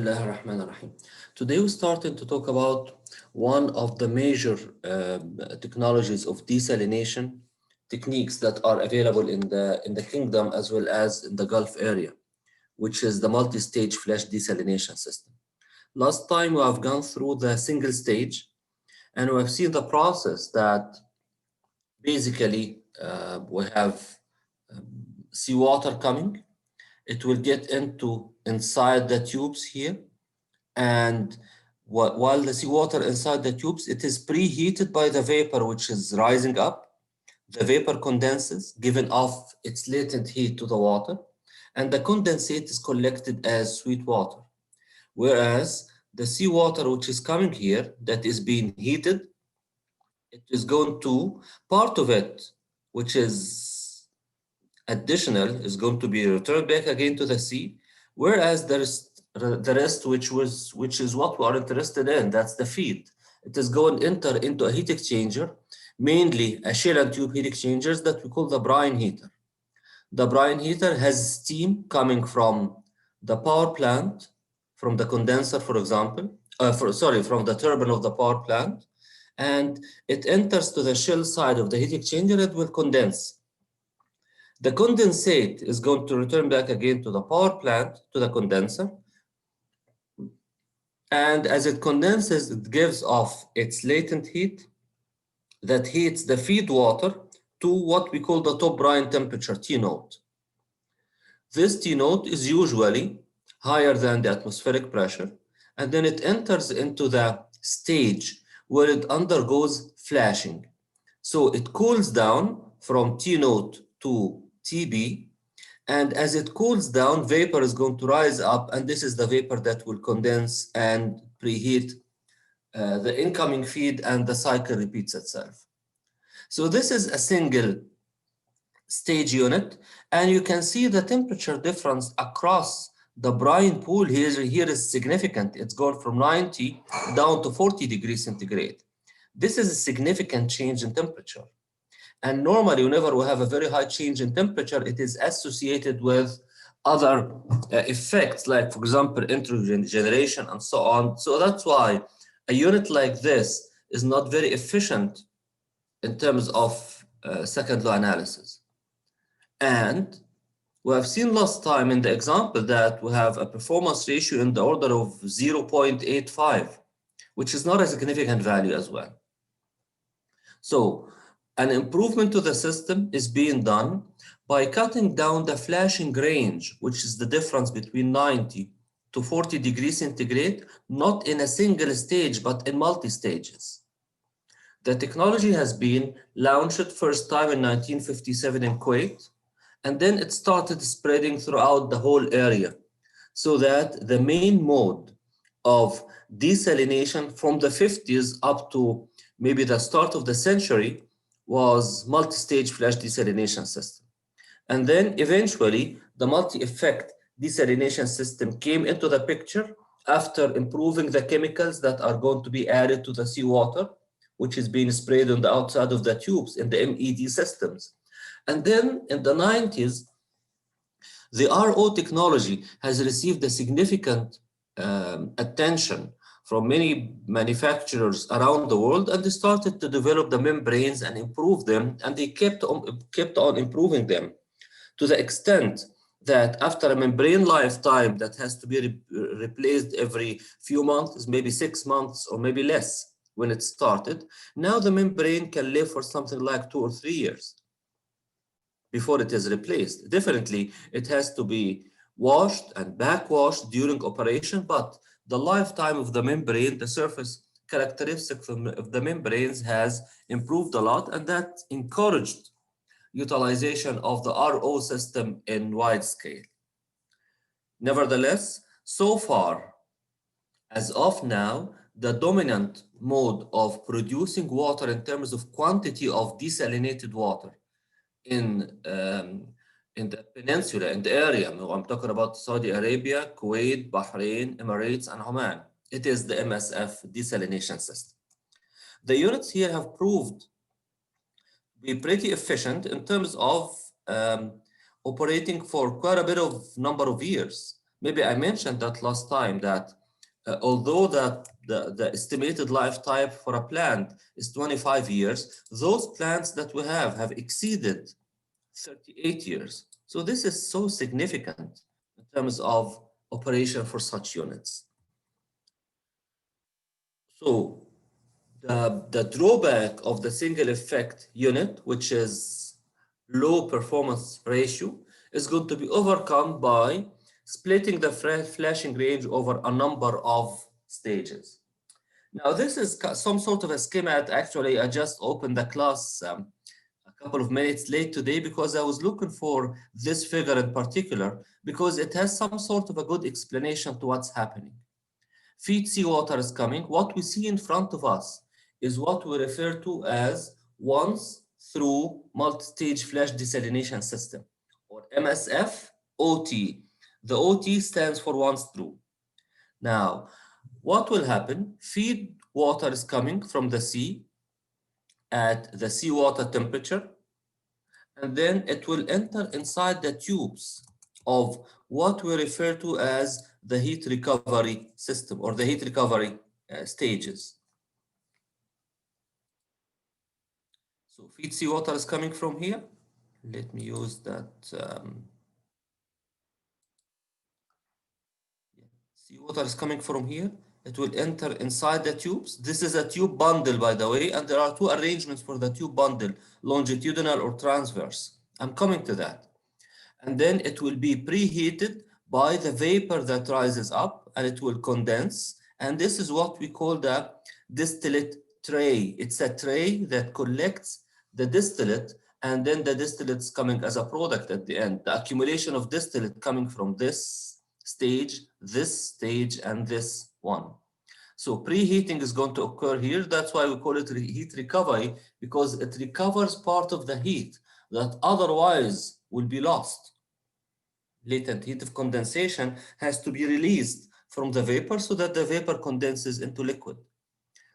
Bismillah ar-Rahman ar-Rahim. Today we're starting to talk about one of the major technologies of desalination techniques that are available in the kingdom as well as in the Gulf area, which is the multi-stage flash desalination system. Last time we have gone through the single stage and we have seen the process that basically we have seawater coming. It will get inside the tubes here, and while the seawater inside the tubes, it is preheated by the vapor which is rising up. The vapor condenses, giving off its latent heat to the water, and the condensate is collected as sweet water. Whereas the seawater which is coming here, that is being heated, it is going to, part of it, which is additional, is going to be returned back again to the sea, whereas the rest, which is what we are interested in, that's the feed. It is going to enter into a heat exchanger, mainly a shell and tube heat exchangers that we call the brine heater. The brine heater has steam coming from the power plant, from the condenser, for example, from the turbine of the power plant, and it enters to the shell side of the heat exchanger. It will condense. The condensate is going to return back again to the power plant, to the condenser. And as it condenses, it gives off its latent heat that heats the feed water to what we call the top brine temperature, T note. This T note is usually higher than the atmospheric pressure, and then it enters into the stage where it undergoes flashing. So it cools down from T note to TB, and as it cools down, vapor is going to rise up, and this is the vapor that will condense and preheat the incoming feed, and the cycle repeats itself. So this is a single stage unit, and you can see the temperature difference across the brine pool here is significant. It's gone from 90 down to 40 degrees centigrade. This is a significant change in temperature. And normally, whenever we have a very high change in temperature, it is associated with other effects, like, for example, nitrogen generation and so on. So that's why a unit like this is not very efficient in terms of second law analysis. And we have seen last time in the example that we have a performance ratio in the order of 0.85, which is not a significant value as well. So an improvement to the system is being done by cutting down the flashing range, which is the difference between 90 to 40 degrees centigrade, not in a single stage, but in multi-stages. The technology has been launched first time in 1957 in Kuwait, and then it started spreading throughout the whole area, so that the main mode of desalination from the 50s up to maybe the start of the century was multi-stage flash desalination system. And then eventually the multi-effect desalination system came into the picture after improving the chemicals that are going to be added to the seawater, which is being sprayed on the outside of the tubes in the MED systems. And then in the 90s, the RO technology has received a significant attention from many manufacturers around the world, and they started to develop the membranes and improve them, and they kept on improving them to the extent that after a membrane lifetime that has to be replaced every few months, maybe 6 months or maybe less when it started, now the membrane can live for something like 2 or 3 years before it is replaced. Definitely, it has to be washed and backwashed during operation, but the lifetime of the membrane, the surface characteristics of the membranes has improved a lot, and that encouraged utilization of the RO system in wide scale. Nevertheless, so far, as of now, the dominant mode of producing water in terms of quantity of desalinated water in the peninsula, in the area, I'm talking about Saudi Arabia, Kuwait, Bahrain, Emirates, and Oman. It is the MSF desalination system. The units here have proved to be pretty efficient in terms of operating for quite a bit of number of years, Maybe I mentioned that last time that although the estimated lifetime for a plant is 25 years, those plants that we have exceeded 38 years. So this is so significant in terms of operation for such units. So the drawback of the single effect unit, which is low performance ratio, is going to be overcome by splitting the flashing range over a number of stages. Now, this is some sort of a schema. Actually, I just opened the class a couple of minutes late today because I was looking for this figure in particular because it has some sort of a good explanation to what's happening. Feed seawater is coming. What we see in front of us is what we refer to as once through multi-stage flash desalination system, or MSF OT. The OT stands for once through. Now, what will happen? Feed water is coming from the sea at the seawater temperature, and then it will enter inside the tubes of what we refer to as the heat recovery system or the heat recovery stages. So feed seawater is coming from here. Let me use that. Seawater is coming from here. It will enter inside the tubes. This is a tube bundle, by the way, and there are two arrangements for the tube bundle, longitudinal or transverse. I'm coming to that. And then it will be preheated by the vapor that rises up, and it will condense. And this is what we call the distillate tray. It's a tray that collects the distillate, and then the distillate's coming as a product at the end. The accumulation of distillate coming from this stage, and this one. So preheating is going to occur here. That's why we call it heat recovery, because it recovers part of the heat that otherwise will be lost. Latent heat of condensation has to be released from the vapor so that the vapor condenses into liquid.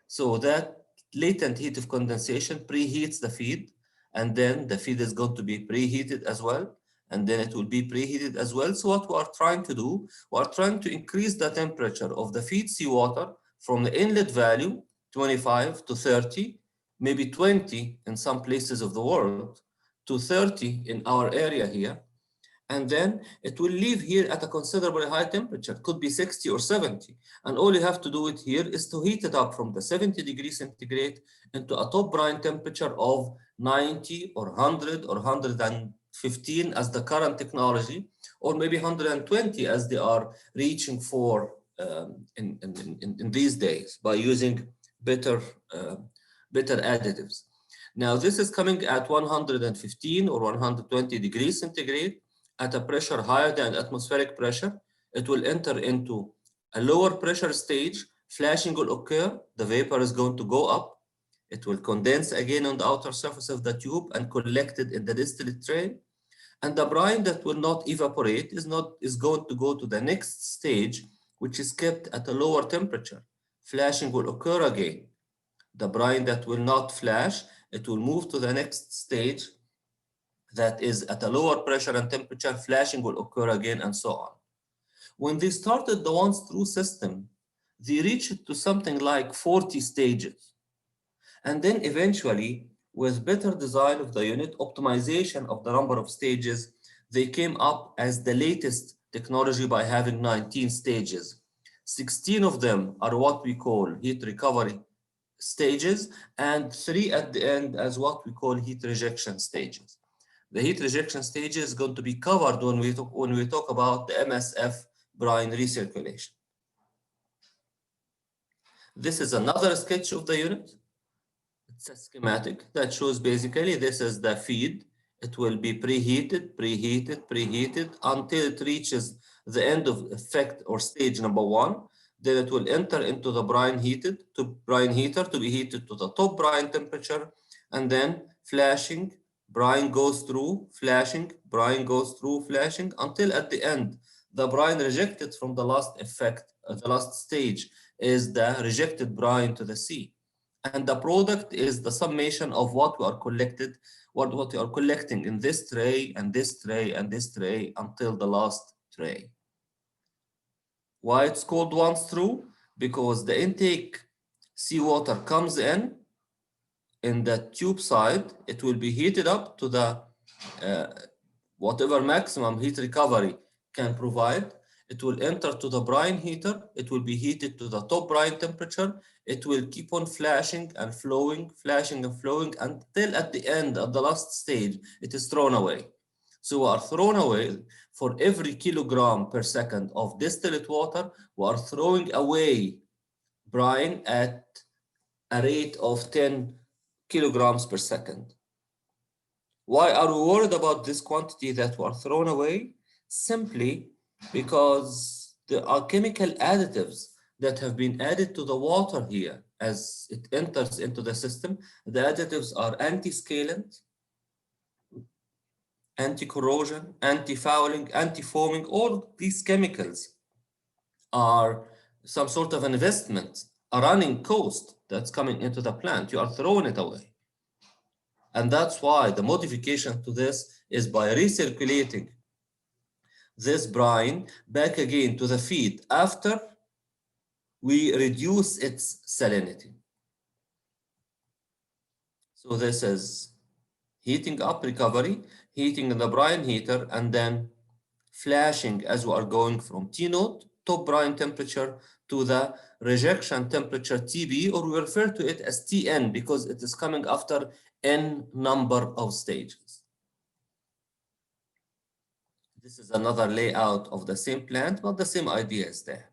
So that latent heat of condensation preheats the feed, and then the feed is going to be preheated as well, and then it will be preheated as well. So what we are trying to do, we are trying to increase the temperature of the feed seawater from the inlet value, 25 to 30, maybe 20 in some places of the world, to 30 in our area here. And then it will leave here at a considerably high temperature. It could be 60 or 70. And all you have to do it here is to heat it up from the 70 degrees centigrade into a top brine temperature of 90 or 100 or 115 as the current technology, or maybe 120 as they are reaching for in these days by using better additives. Now, this is coming at 115 or 120 degrees centigrade at a pressure higher than atmospheric pressure. It will enter into a lower pressure stage. Flashing will occur. The vapor is going to go up. It will condense again on the outer surface of the tube and collected in the distillate tray. And the brine that will not evaporate is going to go to the next stage, which is kept at a lower temperature. Flashing will occur again. The brine that will not flash, it will move to the next stage that is at a lower pressure and temperature. Flashing will occur again, and so on. When they started the once through system, they reached to something like 40 stages. And then eventually, with better design of the unit, optimization of the number of stages, they came up as the latest technology by having 19 stages. 16 of them are what we call heat recovery stages, and 3 at the end as what we call heat rejection stages. The heat rejection stage is going to be covered when we talk about the MSF brine recirculation. This is another sketch of the unit. It's a schematic that shows basically this is the feed. It will be preheated, preheated, preheated until it reaches the end of effect or stage number 1. Then it will enter into the brine heater to be heated to the top brine temperature, and then flashing, brine goes through, flashing, brine goes through, flashing, until at the end, the brine rejected from the last effect, the last stage is the rejected brine to the sea. And the product is the summation of what we are what we are collecting in this tray and this tray and this tray until the last tray. Why it's called once through? Because the intake seawater comes in the tube side, it will be heated up to the whatever maximum heat recovery can provide. It will enter to the brine heater. It will be heated to the top brine temperature. It will keep on flashing and flowing, flashing and flowing until at the end, at the last stage, it is thrown away. So we are thrown away for every kilogram per second of distillate water. We are throwing away brine at a rate of 10 kilograms per second. Why are we worried about this quantity that were thrown away? Simply because there are chemical additives that have been added to the water here as it enters into the system. The additives are anti-scalant, anti-corrosion, anti-fouling, anti-foaming. All these chemicals are some sort of an investment, a running cost that's coming into the plant. You are throwing it away. And that's why the modification to this is by recirculating this brine back again to the feed after we reduce its salinity. So this is heating up recovery, heating in the brine heater, and then flashing as we are going from T node, top brine temperature, to the rejection temperature TB, or we refer to it as TN because it is coming after N number of stages. This is another layout of the same plant, but the same idea is there.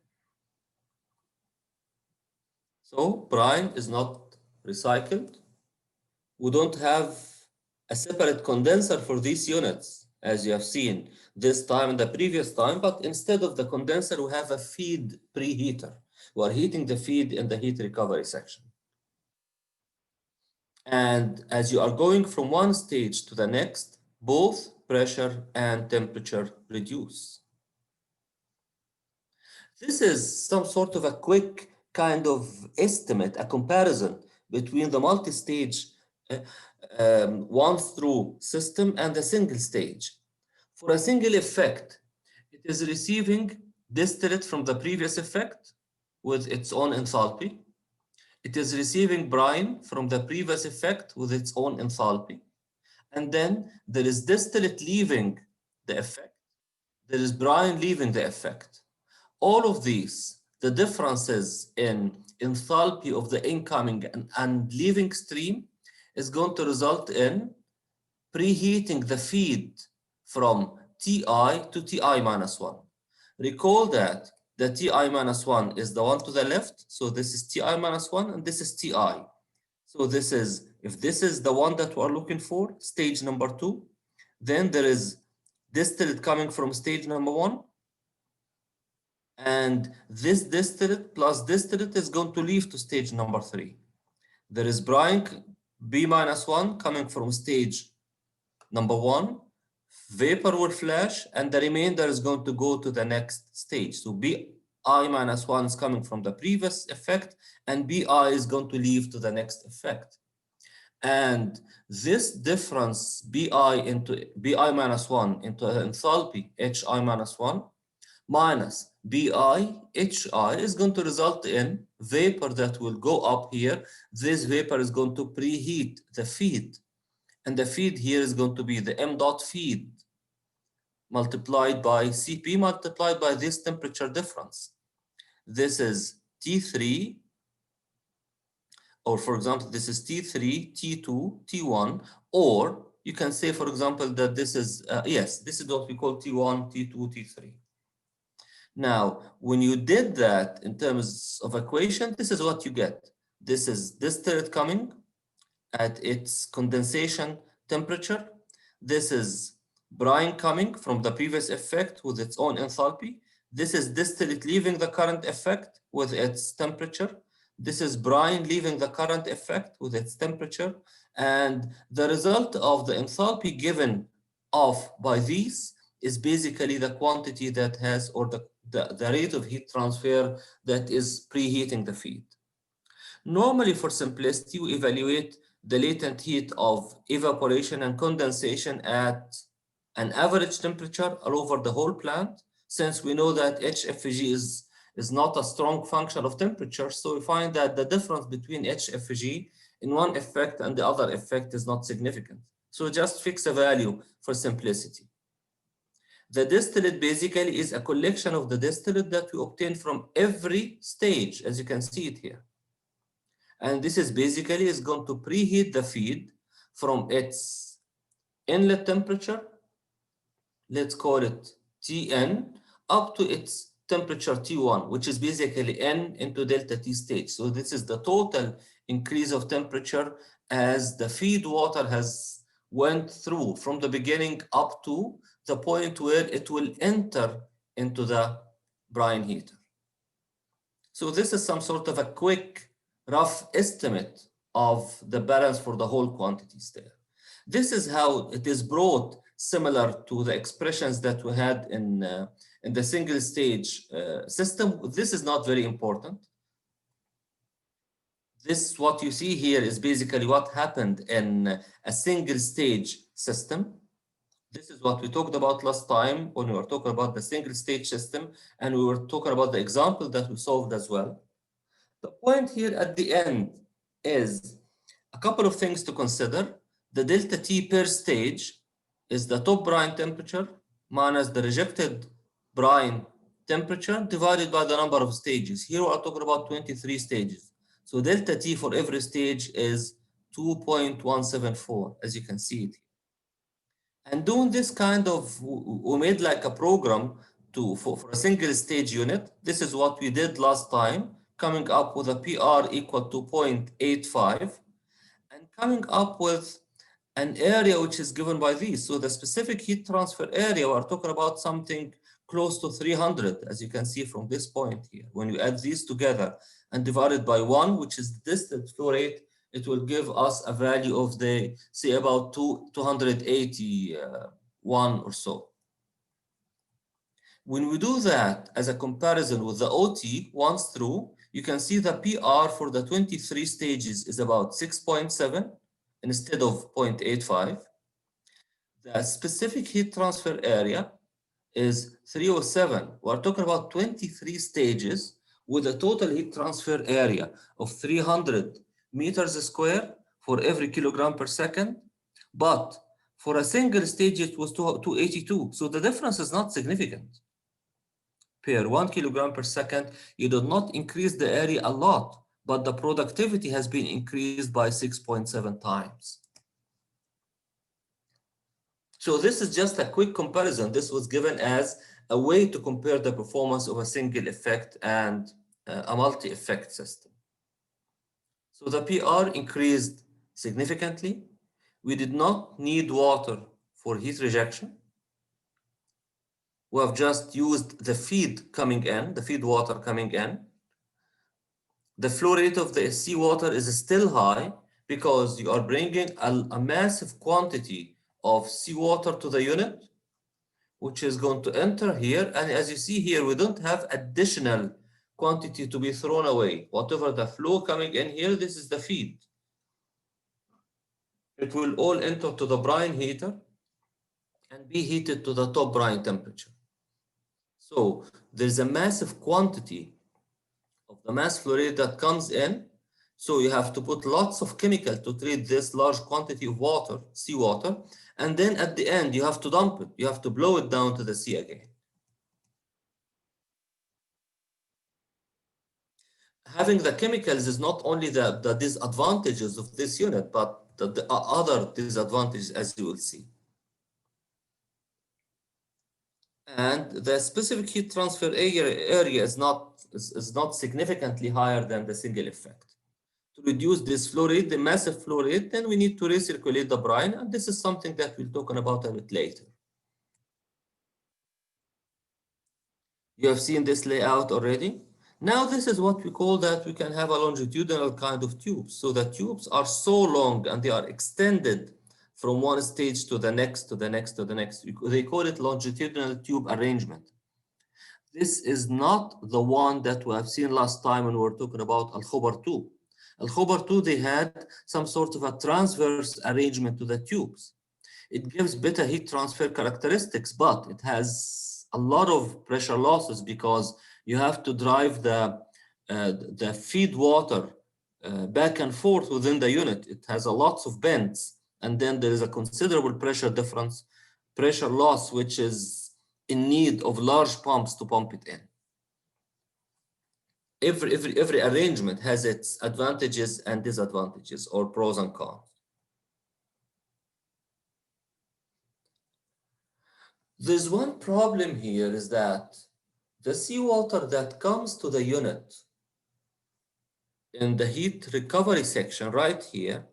So brine is not recycled. We don't have a separate condenser for these units, as you have seen this time and the previous time, but instead of the condenser, we have a feed preheater. We are heating the feed in the heat recovery section. And as you are going from one stage to the next, both pressure and temperature reduce. This is some sort of a quick kind of estimate, a comparison between the multi-stage one-through system and the single stage. For a single effect, it is receiving distillate from the previous effect with its own enthalpy. It is receiving brine from the previous effect with its own enthalpy. And then there is distillate leaving the effect. There is brine leaving the effect. All of these, the differences in enthalpy of the incoming and leaving stream is going to result in preheating the feed from Ti to Ti minus 1. Recall that the Ti minus 1 is the one to the left, so this is Ti minus 1 and this is Ti. So this is, if this is the one that we're looking for, stage number 2, then there is distillate coming from stage number 1, and this distillate plus distillate is going to leave to stage number 3. There is brine B minus 1 coming from stage number 1, vapor will flash, and the remainder is going to go to the next stage. So Bi minus 1 is coming from the previous effect, and Bi is going to leave to the next effect. And this difference Bi into Bi minus 1 into enthalpy Hi minus 1 minus Bi Hi is going to result in vapor that will go up here. This vapor is going to preheat the feed. And the feed here is going to be the m dot feed multiplied by Cp multiplied by this temperature difference. This is T3, or for example, this is T3, T2, T1, or you can say, for example, that this is, yes, this is what we call T1, T2, T3. Now, when you did that in terms of equation, this is what you get. This is distillate coming at its condensation temperature. This is brine coming from the previous effect with its own enthalpy. This is distillate leaving the current effect with its temperature. This is brine leaving the current effect with its temperature. And the result of the enthalpy given off by these is basically the quantity that has, or the rate of heat transfer that is preheating the feed. Normally, for simplicity, we evaluate the latent heat of evaporation and condensation at an average temperature all over the whole plant, since we know that HFG is is not a strong function of temperature. So we find that the difference between HFG in one effect and the other effect is not significant. So just fix a value for simplicity. The distillate basically is a collection of the distillate that we obtain from every stage, as you can see it here. And this is basically is going to preheat the feed from its inlet temperature, let's call it Tn, up to its temperature T1, which is basically N into delta T stage. So this is the total increase of temperature as the feed water has went through from the beginning up to the point where it will enter into the brine heater. So this is some sort of a quick, rough estimate of the balance for the whole quantities there. This is how it is brought similar to the expressions that we had in the single stage system. This is not very important. This, what you see here, is basically what happened in a single stage system. This is what we talked about last time when we were talking about the single stage system, and we were talking about the example that we solved as well. The point here at the end is a couple of things to consider. The delta T per stage is the top brine temperature minus the rejected brine temperature divided by the number of stages. Here we are talking about 23 stages. So delta T for every stage is 2.174, as you can see it. And doing this kind of, we made like a program for a single stage unit. This is what we did last time, coming up with a PR equal to 0.85 and coming up with an area which is given by these. So the specific heat transfer area, we're talking about something close to 300, as you can see from this point here. When you add these together and divide it by 1, which is the distillate flow rate, it will give us a value of the, say, about 281 or so. When we do that as a comparison with the OT once through, you can see the PR for the 23 stages is about 6.7 instead of 0.85. The specific heat transfer area is 307. We're talking about 23 stages with a total heat transfer area of 300 meters square for every kilogram per second. But for a single stage, it was 282. So the difference is not significant. Per 1 kilogram per second, you do not increase the area a lot, but the productivity has been increased by 6.7 times. So this is just a quick comparison. This was given as a way to compare the performance of a single effect and a multi-effect system. So the PR increased significantly. We did not need water for heat rejection. We have just used the feed coming in, the feed water coming in. The flow rate of the seawater is still high because you are bringing a massive quantity of seawater to the unit, which is going to enter here. And as you see here, we don't have additional quantity to be thrown away. Whatever the flow coming in here, this is the feed. It will all enter to the brine heater and be heated to the top brine temperature. So there's a massive quantity of the mass flow rate that comes in. So you have to put lots of chemical to treat this large quantity of water, seawater. And then at the end, you have to dump it. You have to blow it down to the sea again. Having the chemicals is not only the disadvantages of this unit, but the other disadvantages, as you will see. And the specific heat transfer area is not significantly higher than the single effect. To reduce this flow rate, the massive flow rate, then we need to recirculate the brine, and this is something that we'll talk about a bit later. You have seen this layout already. Now this is what we call that we can have a longitudinal kind of tubes. So the tubes are so long and they are extended from one stage to the next, to the next, to the next. They call it longitudinal tube arrangement. This is not the one that we have seen last time when we were talking about Al-Khobar 2. Al-Khobar 2, they had some sort of a transverse arrangement to the tubes. It gives better heat transfer characteristics, but it has a lot of pressure losses because You have to drive the feed water back and forth within the unit. It has a lots of bends, and then there is a considerable pressure difference, pressure loss, which is in need of large pumps to pump it in. Every arrangement has its advantages and disadvantages, or pros and cons. There's one problem here, is that the seawater that comes to the unit in the heat recovery section right here,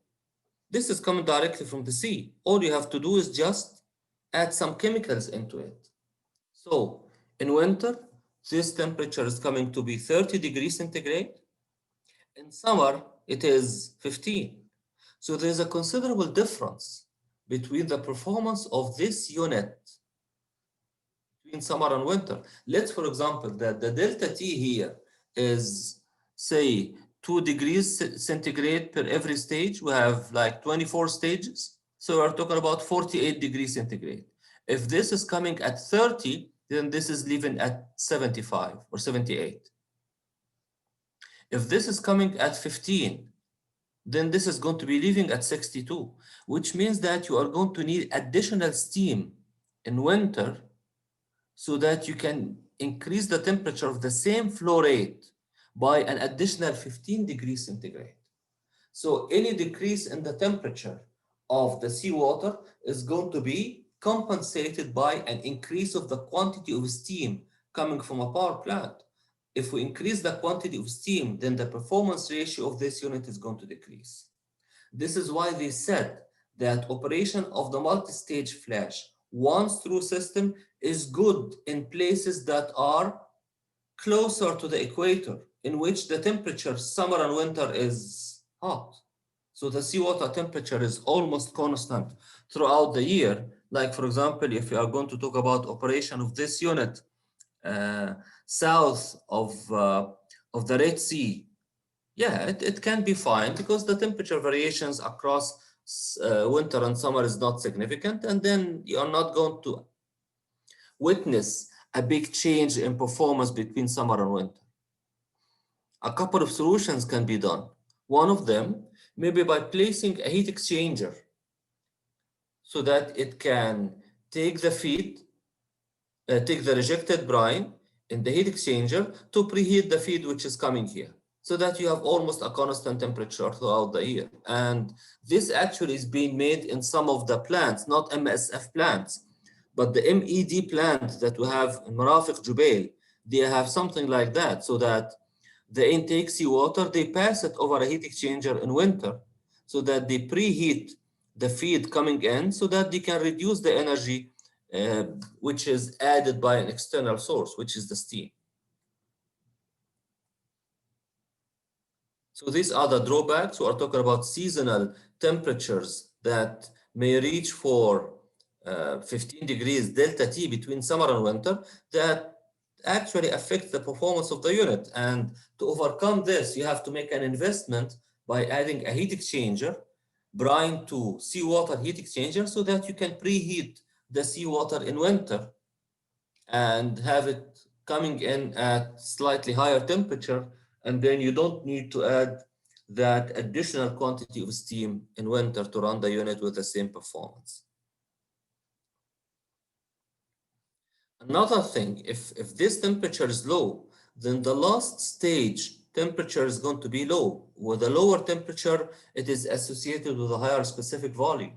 this is coming directly from the sea. All you have to do is just add some chemicals into it. So in winter, this temperature is coming to be 30 degrees centigrade. In summer, it is 15. So there's a considerable difference between the performance of this unit between summer and winter. Let's, for example, that the delta T here is, say, 2 degrees centigrade per every stage. We have like 24 stages. So we're talking about 48 degrees centigrade. If this is coming at 30, then this is leaving at 75 or 78. If this is coming at 15, then this is going to be leaving at 62, which means that you are going to need additional steam in winter so that you can increase the temperature of the same flow rate by an additional 15 degrees centigrade. So any decrease in the temperature of the seawater is going to be compensated by an increase of the quantity of steam coming from a power plant. If we increase the quantity of steam, then the performance ratio of this unit is going to decrease. This is why they said that operation of the multi-stage flash once-through system is good in places that are closer to the equator, in which the temperature summer and winter is hot. So the seawater temperature is almost constant throughout the year. Like, for example, if you are going to talk about operation of this unit south of the Red Sea, yeah, it can be fine because the temperature variations across winter and summer is not significant, and then you are not going to witness a big change in performance between summer and winter. A couple of solutions can be done. One of them, maybe by placing a heat exchanger so that it can take the feed, take the rejected brine in the heat exchanger to preheat the feed which is coming here, so that you have almost a constant temperature throughout the year. And this actually is being made in some of the plants, not MSF plants, but the MED plant that we have in Marafiq Jubail. They have something like that, so that the intake seawater, they pass it over a heat exchanger in winter, so that they preheat the feed coming in, so that they can reduce the energy which is added by an external source, which is the steam. So these are the drawbacks. We are talking about seasonal temperatures that may reach for 15 degrees delta T between summer and winter, that actually affect the performance of the unit. And to overcome this, you have to make an investment by adding a heat exchanger, brine to seawater heat exchanger, so that you can preheat the seawater in winter and have it coming in at slightly higher temperature, and then you don't need to add that additional quantity of steam in winter to run the unit with the same performance. Another thing, if this temperature is low, then the last stage temperature is going to be low. With a lower temperature, it is associated with a higher specific volume.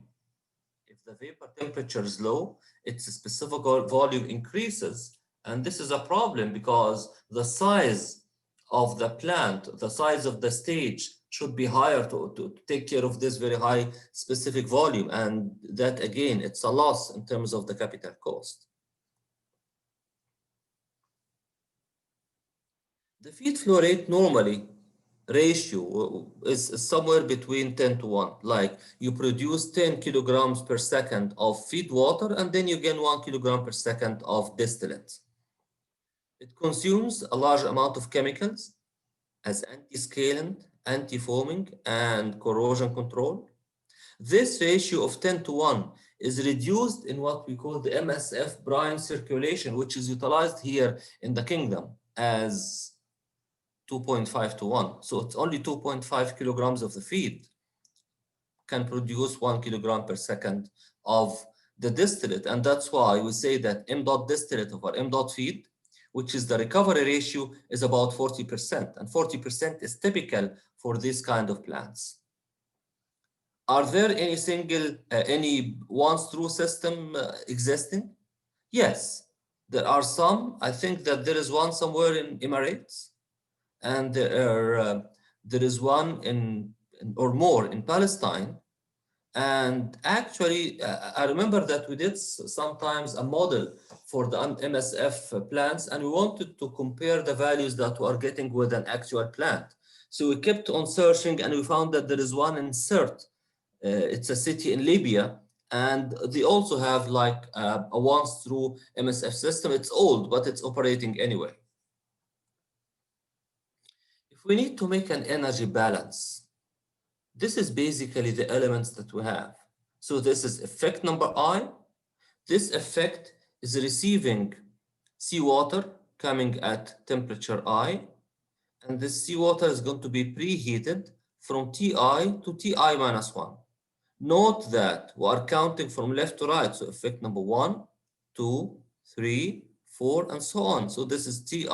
If the vapor temperature is low, its specific volume increases. And this is a problem because the size of the plant, the size of the stage should be higher to take care of this very high specific volume. And that, again, it's a loss in terms of the capital cost. The feed flow rate normally ratio is somewhere between 10 to 1. Like, you produce 10 kilograms per second of feed water, and then you gain 1 kilogram per second of distillate. It consumes a large amount of chemicals as anti-scalant, anti-foaming, and corrosion control. This ratio of 10 to 1 is reduced in what we call the MSF brine circulation, which is utilized here in the kingdom. as 2.5 to 1. So it's only 2.5 kilograms of the feed can produce 1 kilogram per second of the distillate. And that's why we say that m dot distillate over m dot feed, which is the recovery ratio, is about 40%. And 40% is typical for this kind of plants. Are there any once-through system existing? Yes, there are some. I think that there is one somewhere in Emirates, and there is one or more in Palestine. And actually, I remember that we did sometimes a model for the MSF plants, and we wanted to compare the values that we are getting with an actual plant. So we kept on searching, and we found that there is one in Sirte. It's a city in Libya, and they also have like a once-through MSF system. It's old, but it's operating anyway. If we need to make an energy balance, this is basically the elements that we have. So this is effect number I. This effect is receiving seawater coming at temperature I, and this seawater is going to be preheated from Ti to Ti minus 1. Note that we are counting from left to right, so effect number 1, 2, 3, 4, and so on. So this is Ti,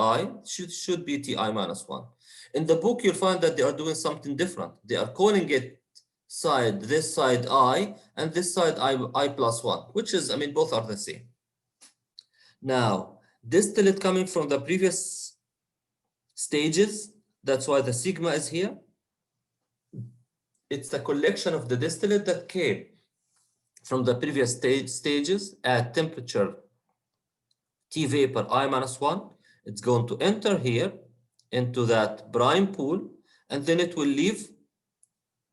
should be Ti minus 1. In the book, you'll find that they are doing something different. They are calling it this side I, and this side I plus 1, which is, I mean, both are the same. Now, distillate coming from the previous stages, that's why the sigma is here. It's the collection of the distillate that came from the previous stages at temperature T vapor I minus 1. It's going to enter here into that brine pool, and then it will leave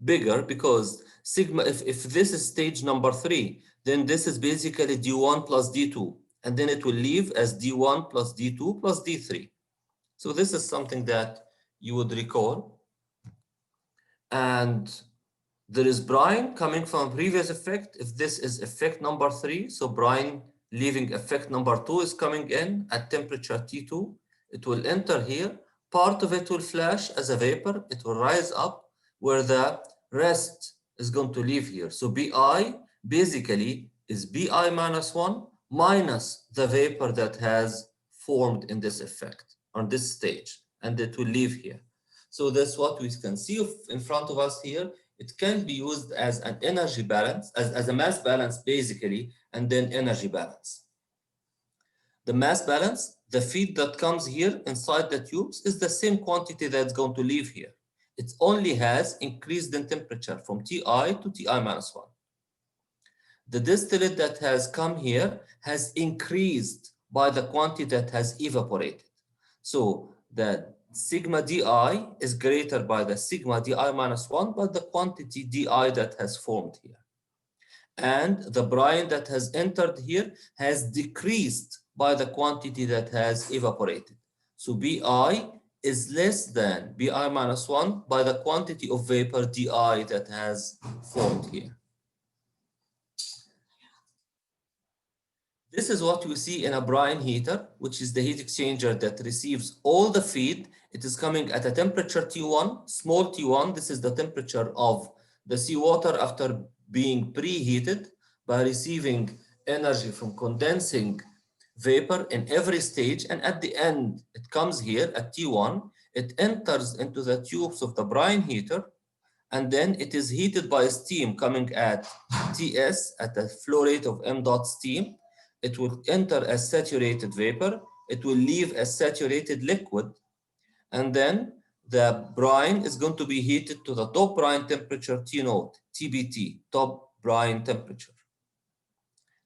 bigger because sigma, if this is stage number 3, then this is basically D1 plus D2, and then it will leave as D1 plus D2 plus D3. So this is something that you would recall. And there is brine coming from previous effect. If this is effect number 3, so brine leaving effect number 2 is coming in at temperature T2. It will enter here. Part of it will flash as a vapor. It will rise up where the rest is going to leave here. So Bi basically is Bi minus 1 minus the vapor that has formed in this effect on this stage, and it will leave here. So that's what we can see in front of us here. It can be used as an energy balance, as a mass balance basically, and then energy balance. The mass balance, the feed that comes here inside the tubes is the same quantity that's going to leave here. It only has increased in temperature from Ti to Ti minus 1. The distillate that has come here has increased by the quantity that has evaporated. So the sigma Di is greater by the sigma Di minus 1, but the quantity Di that has formed here. And the brine that has entered here has decreased by the quantity that has evaporated. So Bi is less than Bi minus 1 by the quantity of vapor Di that has formed here. This is what we see in a brine heater, which is the heat exchanger that receives all the feed. It is coming at a temperature T1, small T1. This is the temperature of the seawater after being preheated by receiving energy from condensing vapor in every stage. And at the end, it comes here at T1. It enters into the tubes of the brine heater, and then it is heated by steam coming at Ts at a flow rate of m dot steam. It will enter as saturated vapor. It will leave as saturated liquid. And then the brine is going to be heated to the top brine temperature T naught, TBT, top brine temperature.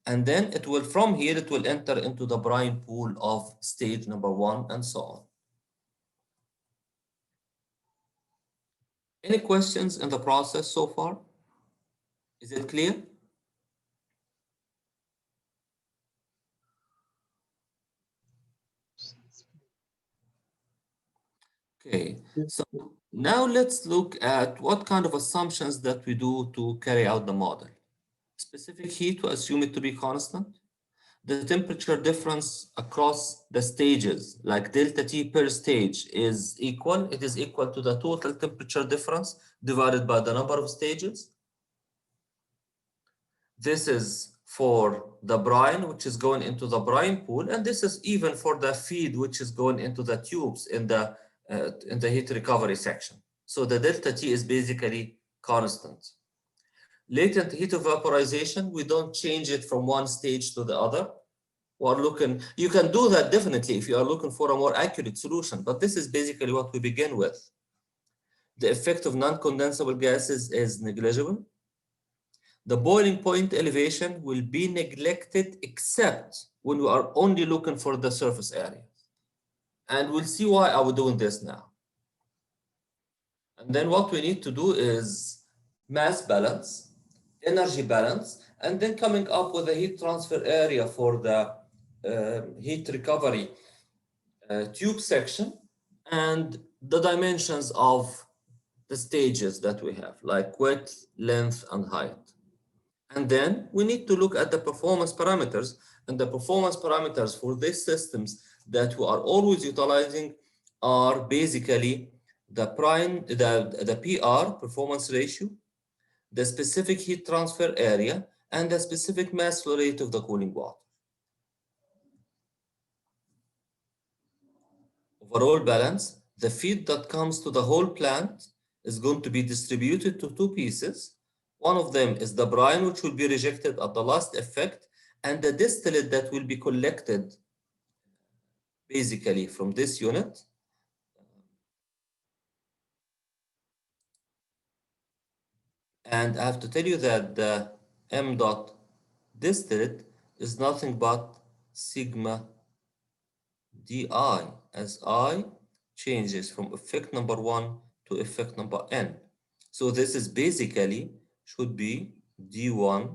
And then it will, from here, it will enter into the brine pool of stage number 1 and so on. Any questions in the process so far? Is it clear? Okay, so now let's look at what kind of assumptions that we do to carry out the model. Specific heat, to assume it to be constant. the temperature difference across the stages, like delta T per stage is equal. It is equal to the total temperature difference divided by the number of stages. This is for the brine, which is going into the brine pool, and this is even for the feed, which is going into the tubes in the heat recovery section. So the delta T is basically constant. Latent heat of vaporization, we don't change it from one stage to the other. We're looking, you can do that definitely if you are looking for a more accurate solution, but this is basically what we begin with. The effect of non-condensable gases is negligible. The boiling point elevation will be neglected except when we are only looking for the surface area. And we'll see why I was doing this now. And then what we need to do is mass balance, energy balance, and then coming up with a heat transfer area for the heat recovery tube section and the dimensions of the stages that we have, like width, length, and height. And then we need to look at the performance parameters, and the performance parameters for these systems that we are always utilizing are basically the PR, performance ratio, the specific heat transfer area, and the specific mass flow rate of the cooling water. Overall balance, the feed that comes to the whole plant is going to be distributed to two pieces. One of them is the brine, which will be rejected at the last effect, and the distillate that will be collected basically from this unit. And I have to tell you that the m dot distillate is nothing but sigma di, as I changes from effect number 1 to effect number n. So this is basically should be d1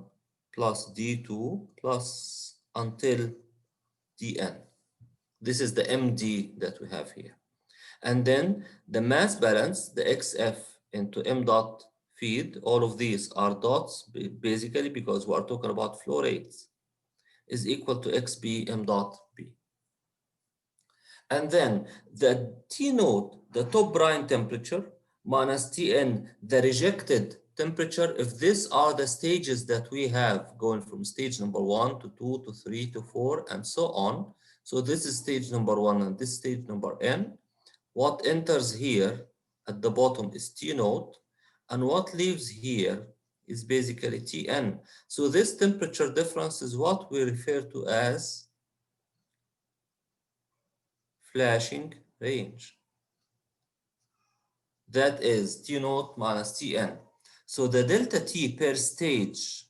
plus d2 plus until dn. This is the md that we have here. And then the mass balance, the xf into m dot feed, all of these are dots basically because we are talking about flow rates, is equal to xb m dot b. And then the T node, the top brine temperature, minus Tn, the rejected temperature, if these are the stages that we have going from stage number 1 to 2 to 3 to 4 and so on. So this is stage number 1 and this stage number n. What enters here at the bottom is T node, and what leaves here is basically Tn. So this temperature difference is what we refer to as flashing range. That is T naught minus Tn. So the delta T per stage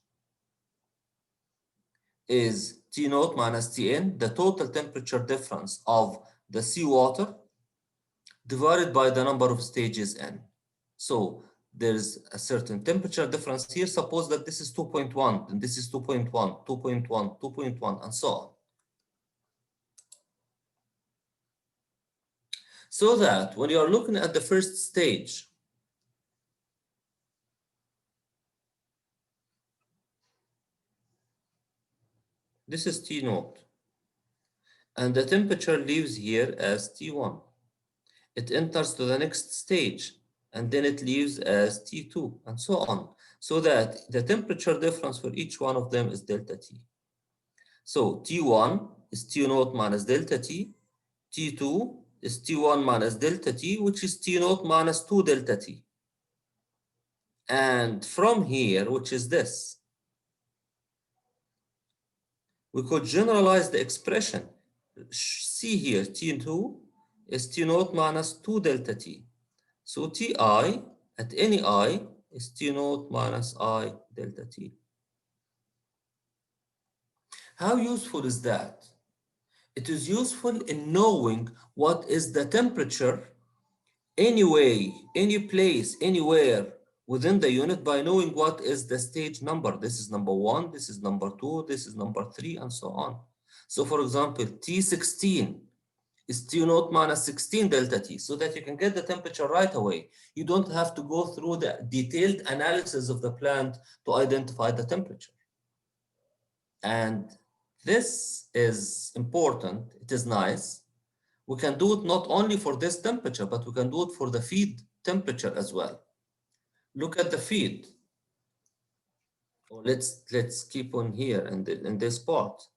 is T naught minus Tn, the total temperature difference of the seawater divided by the number of stages n. So there's a certain temperature difference here. Suppose that this is 2.1, and this is 2.1, 2.1, 2.1, and so on. So that when you are looking at the first stage, this is T naught, and the temperature leaves here as T1. It enters to the next stage, and then it leaves as T2, and so on, so that the temperature difference for each one of them is delta T. So T1 is T naught minus delta T, T2 is T1 minus delta T, which is T naught minus 2 delta T. And from here, which is this, we could generalize the expression. See here, T2 is T naught minus 2 delta T. So Ti at any I is T naught minus I delta T. How useful is that? It is useful in knowing what is the temperature anyway, any place, anywhere within the unit by knowing what is the stage number. This is number 1, this is number 2, this is number 3, and so on. So for example, T16 is T naught minus 16 delta T, so that you can get the temperature right away. You don't have to go through the detailed analysis of the plant to identify the temperature. And This is important. It is nice. We can do it not only for this temperature, but we can do it for the feed temperature as well. Look at the feed. Let's keep on here in this part,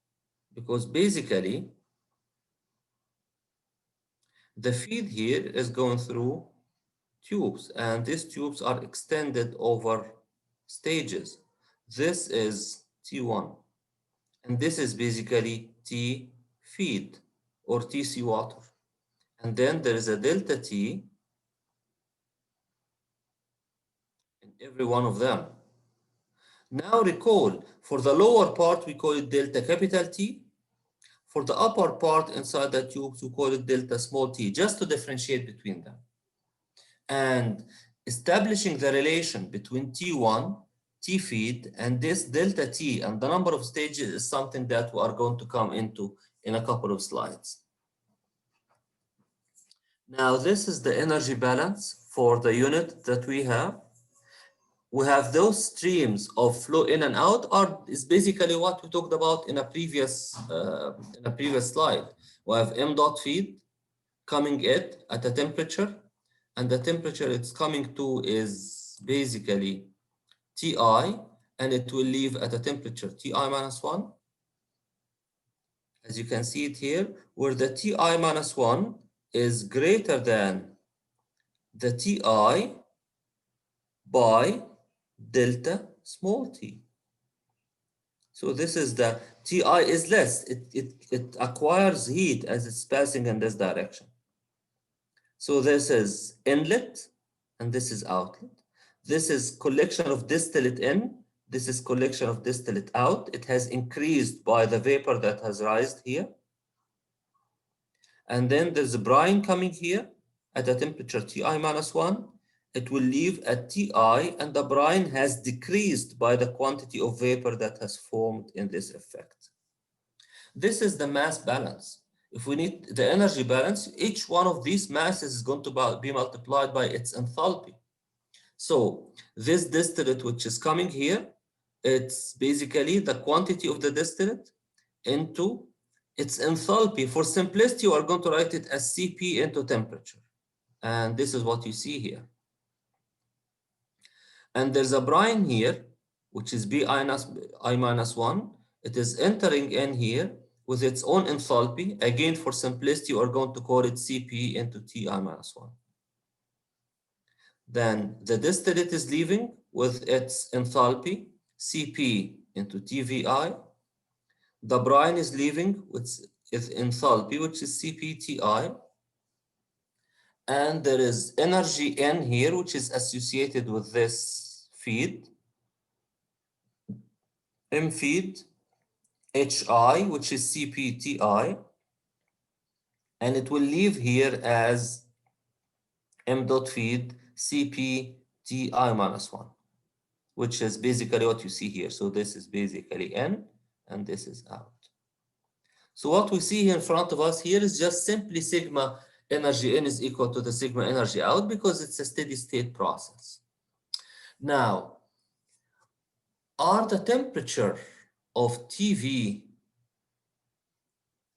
because basically the feed here is going through tubes, and these tubes are extended over stages. This is T1, and this is basically T feed or TC water. And then there is a delta T in every one of them. Now recall, for the lower part, we call it delta capital T. For the upper part inside the tube, we call it delta small t, just to differentiate between them. And establishing the relation between T1, T feed, and this delta T and the number of stages is something that we are going to come into in a couple of slides. Now, this is the energy balance for the unit that we have. We have those streams of flow in and out is basically what we talked about in a previous slide. We have m dot feed coming at a temperature, and the temperature it's coming to is basically Ti, and it will leave at a temperature Ti minus 1. As you can see it here, where the Ti minus 1 is greater than the Ti by delta small t. So this is the Ti is less. It acquires heat as it's passing in this direction. So this is inlet and this is outlet. This is collection of distillate in. This is collection of distillate out. It has increased by the vapor that has risen here. And then there's a brine coming here at a temperature Ti minus 1. It will leave at Ti, and the brine has decreased by the quantity of vapor that has formed in this effect. This is the mass balance. If we need the energy balance, each one of these masses is going to be multiplied by its enthalpy. So this distillate which is coming here, it's basically the quantity of the distillate into its enthalpy. For simplicity, you are going to write it as Cp into temperature. And this is what you see here. And there's a brine here, which is Bi minus 1. It is entering in here with its own enthalpy. Again, for simplicity, we're going to call it Cp into Ti minus 1. Then the distillate is leaving with its enthalpy, Cp into Tvi. The brine is leaving with its enthalpy, which is Cp/Ti. And there is energy N here, which is associated with this feed. M feed, Hi, which is Cp/Ti. And it will leave here as M dot feed, Cp/Ti minus 1, which is basically what you see here. So this is basically N, and this is out. So what we see here in front of us here is just simply sigma energy in is equal to the sigma energy out, because it's a steady state process. Now, are the temperature of TV,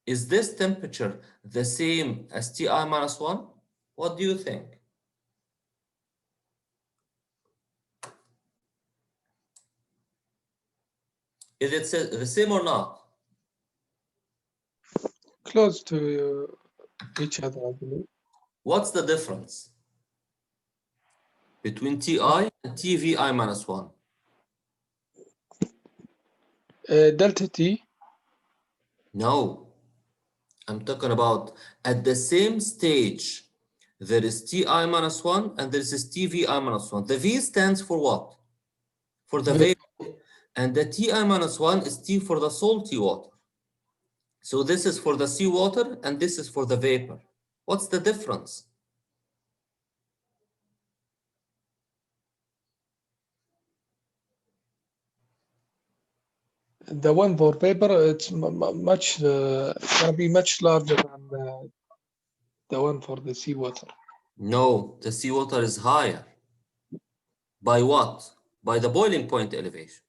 is this temperature the same as Ti minus 1? What do you think? Is it the same or not? Close to each other, I believe. What's the difference between Ti and Tvi minus 1? Delta T. No, I'm talking about at the same stage, there is Ti minus 1 and there is Tvi minus 1. The V stands for what? For the vapor. And the Ti minus 1 is T for the salty water. So this is for the seawater and this is for the vapor. What's the difference? The one for vapor, it's much gonna be much larger than the one for the seawater. No, the seawater is higher. By what? By the boiling point elevation.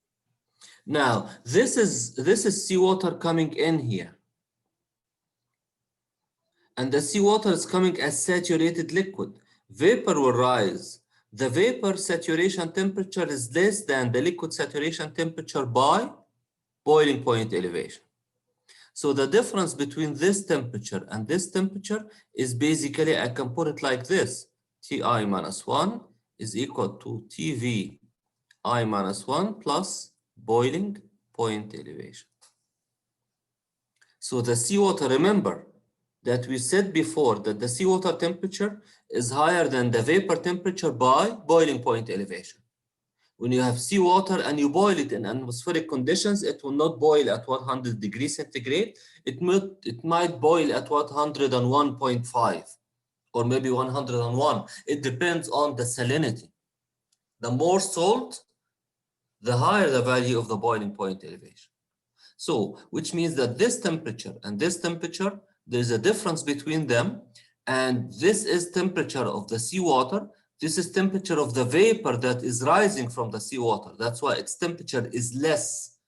Now, this is seawater coming in here. And the seawater is coming as saturated liquid. Vapor will rise. The vapor saturation temperature is less than the liquid saturation temperature by boiling point elevation. So the difference between this temperature and this temperature is basically, I can put it like this. Ti minus 1 is equal to Tv I minus 1 plus boiling point elevation. So the seawater, remember that we said before that the seawater temperature is higher than the vapor temperature by boiling point elevation. When you have seawater and you boil it in atmospheric conditions, it will not boil at 100 degrees centigrade. It might boil at 101.5 or maybe 101. It depends on the salinity. The more salt, the higher the value of the boiling point elevation. So, which means that this temperature and this temperature, there's a difference between them. And this is temperature of the seawater. This is temperature of the vapor that is rising from the seawater. That's why its temperature is less.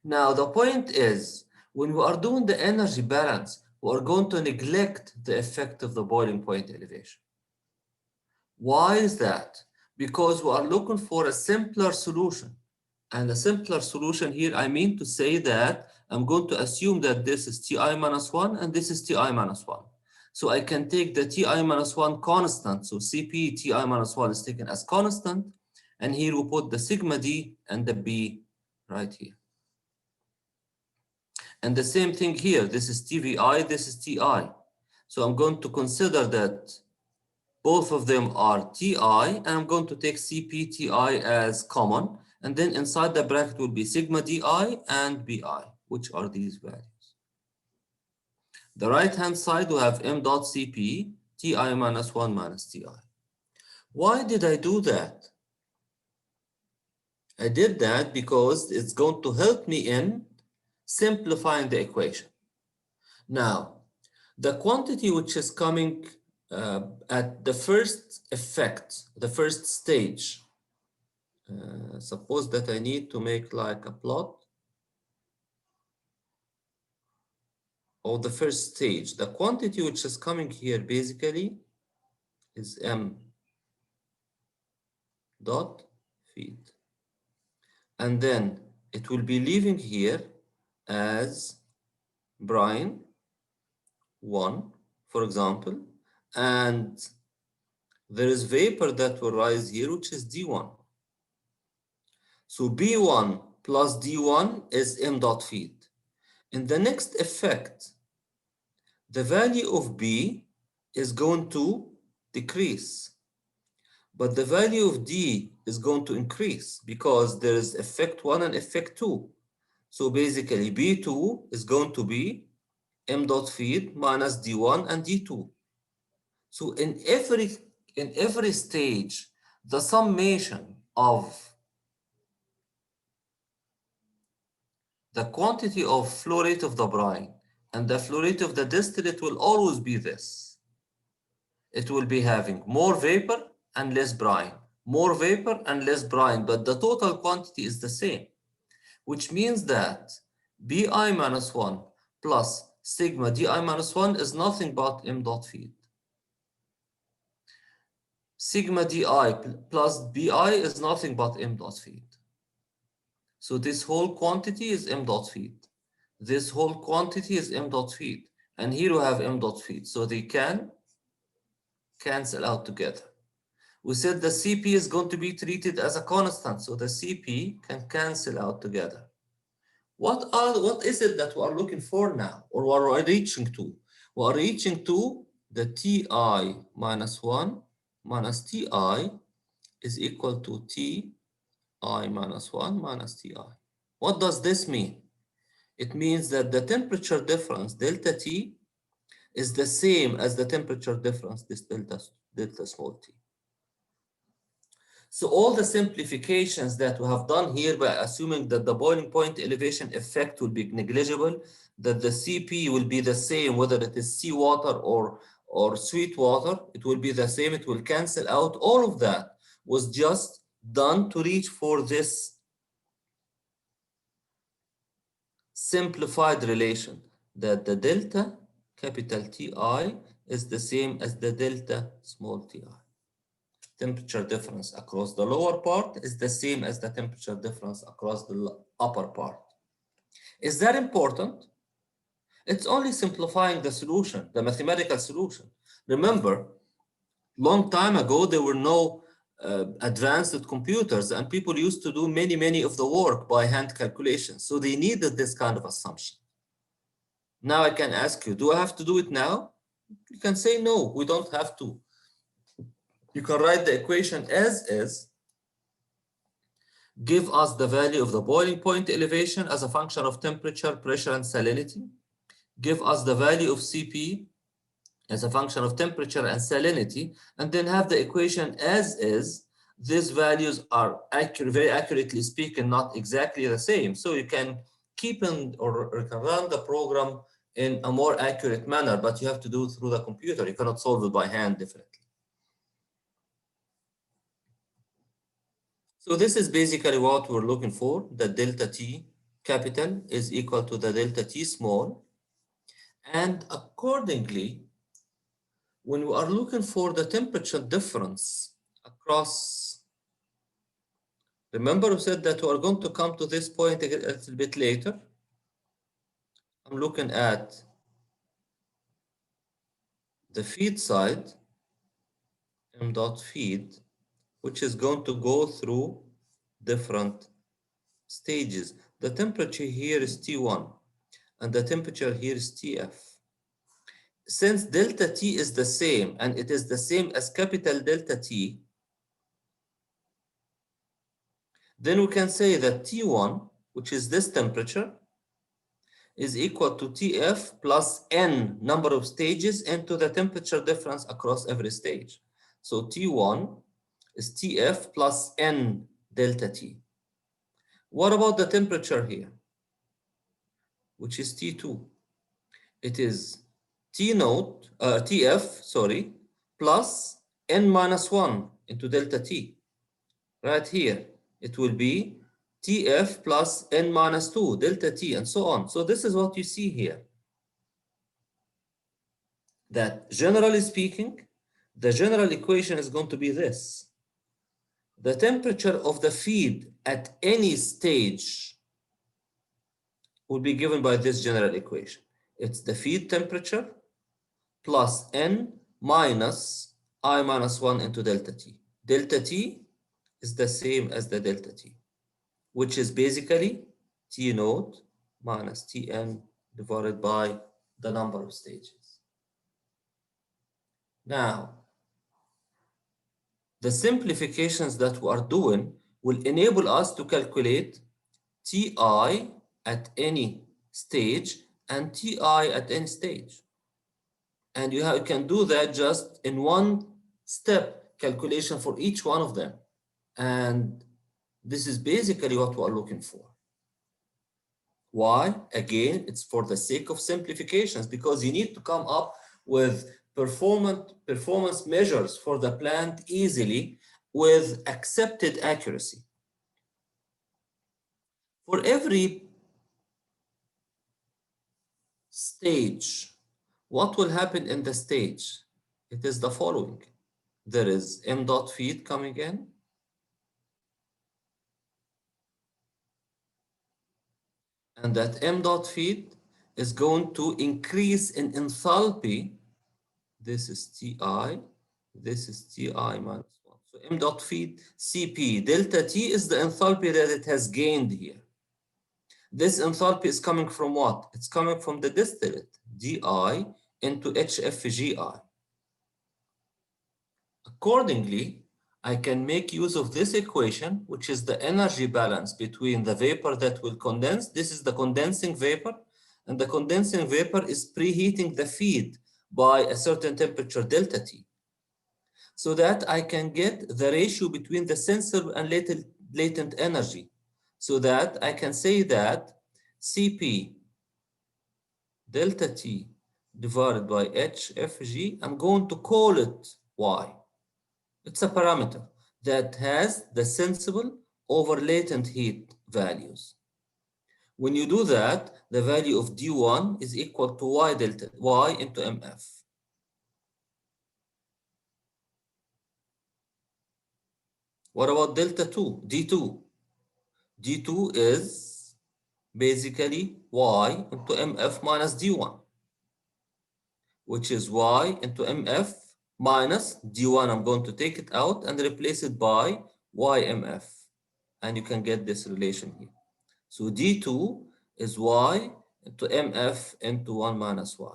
Now, the point is, when we are doing the energy balance, we are going to neglect the effect of the boiling point elevation. Why is that? Because we are looking for a simpler solution. And a simpler solution here, I mean to say that I'm going to assume that this is Ti minus 1 and this is Ti minus 1. So I can take the Ti minus 1 constant. So Cp Ti minus 1 is taken as constant. And here we put the sigma d and the b right here. And the same thing here. This is Tvi, this is Ti. So I'm going to consider that both of them are Ti, and I'm going to take Cp Ti as common. And then inside the bracket will be sigma di and bi, which are these values. The right-hand side, we have m dot Cp, Ti minus 1 minus Ti. Why did I do that? I did that because it's going to help me in simplifying the equation. Now, the quantity which is coming at the first effect, the first stage, suppose that I need to make like a plot of the first stage. The quantity which is coming here basically is m dot feed. And then it will be leaving here as brine 1, for example, and there is vapor that will rise here, which is D1. So B1 plus D1 is m dot feed. In the next effect, the value of B is going to decrease, but the value of D is going to increase because there is effect 1 and effect 2. So basically B2 is going to be m dot feed minus D1 and D2. So in every stage, the summation of the quantity of flow rate of the brine and the flow rate of the distillate will always be this. It will be having more vapor and less brine, more vapor and less brine, but the total quantity is the same, which means that Bi minus 1 plus sigma Di minus 1 is nothing but m dot feed. Sigma Di plus Bi is nothing but m dot feed. So this whole quantity is m dot feed. This whole quantity is m dot feed. And here we have m dot feed. So they can cancel out together. We said the Cp is going to be treated as a constant. So the Cp can cancel out together. What is it that we are looking for now? Or what are we reaching to? We are reaching to the Ti minus 1 minus Ti is equal to Ti minus 1 minus Ti. What does this mean? It means that the temperature difference, delta T, is the same as the temperature difference, this delta small t. So all the simplifications that we have done here by assuming that the boiling point elevation effect will be negligible, that the Cp will be the same whether it is seawater or sweet water, it will be the same, it will cancel out. All of that was just done to reach for this simplified relation that the delta capital Ti is the same as the delta small ti. Temperature difference across the lower part is the same as the temperature difference across the upper part. Is that important? It's only simplifying the solution, the mathematical solution. Remember, long time ago, there were no advanced computers and people used to do many of the work by hand calculations. So they needed this kind of assumption. Now I can ask you, do I have to do it now? You can say, no, we don't have to. You can write the equation as is, give us the value of the boiling point elevation as a function of temperature, pressure, and salinity. Give us the value of Cp as a function of temperature and salinity, and then have the equation as is. These values are accurate, very accurately speaking, not exactly the same. So you can keep in or you can run the program in a more accurate manner, but you have to do it through the computer. You cannot solve it by hand differently. So this is basically what we're looking for. The delta T capital is equal to the delta T small. And accordingly, when we are looking for the temperature difference across, remember we said that we are going to come to this point a little bit later. I'm looking at the feed side, m dot feed, which is going to go through different stages. The temperature here is T1 and the temperature here is Tf. Since delta T is the same and it is the same as capital delta T, then we can say that T1, which is this temperature, is equal to Tf plus n number of stages into the temperature difference across every stage. So T1 is Tf plus n delta T. What about the temperature here, which is T2? It is Tf, plus n minus 1 into delta T. Right here, it will be Tf plus n minus 2, delta T, and so on. So this is what you see here. That generally speaking, the general equation is going to be this. The temperature of the feed at any stage will be given by this general equation. It's the feed temperature plus n minus I minus 1 into delta T. Delta T is the same as the delta T, which is basically T naught minus Tn divided by the number of stages. Now, the simplifications that we are doing will enable us to calculate Ti at any stage and Ti at any stage. And you can do that just in one step calculation for each one of them. And this is basically what we are looking for. Why? Again, it's for the sake of simplifications, because you need to come up with performance measures for the plant easily with accepted accuracy. For every stage, what will happen in the stage? It is the following. There is m dot feed coming in. And that m dot feed is going to increase in enthalpy. This is Ti, this is Ti minus 1. So m dot feed Cp delta T is the enthalpy that it has gained here. This enthalpy is coming from what? It's coming from the distillate, Di into HFGI. Accordingly, I can make use of this equation, which is the energy balance between the vapor that will condense. This is the condensing vapor, and the condensing vapor is preheating the feed by a certain temperature delta T, so that I can get the ratio between the sensible and latent energy, so that I can say that Cp delta T divided by HFG, I'm going to call it Y. It's a parameter that has the sensible over latent heat values. When you do that, the value of D1 is equal to Y delta Y into MF. What about delta 2, D2? D2 is basically Y into MF minus D1, which is Y into MF minus D1. I'm going to take it out and replace it by YMF. And you can get this relation here. So D2 is Y into MF into 1 minus Y.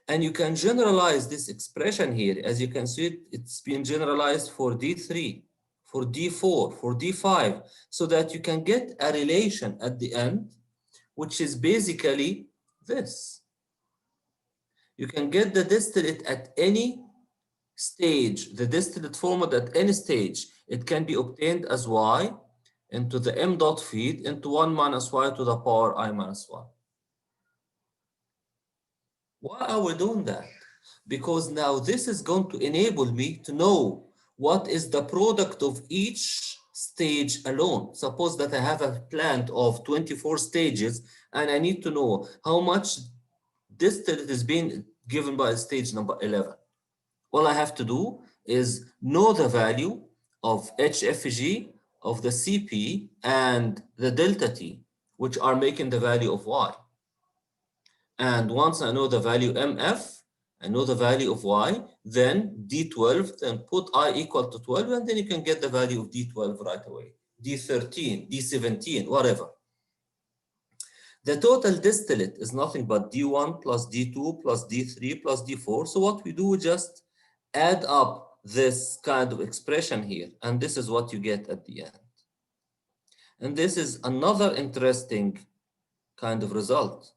And you can generalize this expression here. As you can see, it's been generalized for D3, for D4, for D5, so that you can get a relation at the end, which is basically this. You can get the distillate at any stage, the distillate format at any stage. It can be obtained as Y into the M dot feed into 1 minus Y to the power I minus 1. Why are we doing that? Because now this is going to enable me to know what is the product of each stage alone. Suppose that I have a plant of 24 stages and I need to know how much distillate is being given by stage number 11. All I have to do is know the value of HFG, of the CP, and the delta T, which are making the value of Y. And once I know the value MF, I know the value of Y, then D12, then put I equal to 12, and then you can get the value of D12 right away. D13, D17, whatever. The total distillate is nothing but D1 plus D2 plus D3 plus D4. So what we do, we just add up this kind of expression here, and this is what you get at the end. And this is another interesting kind of result.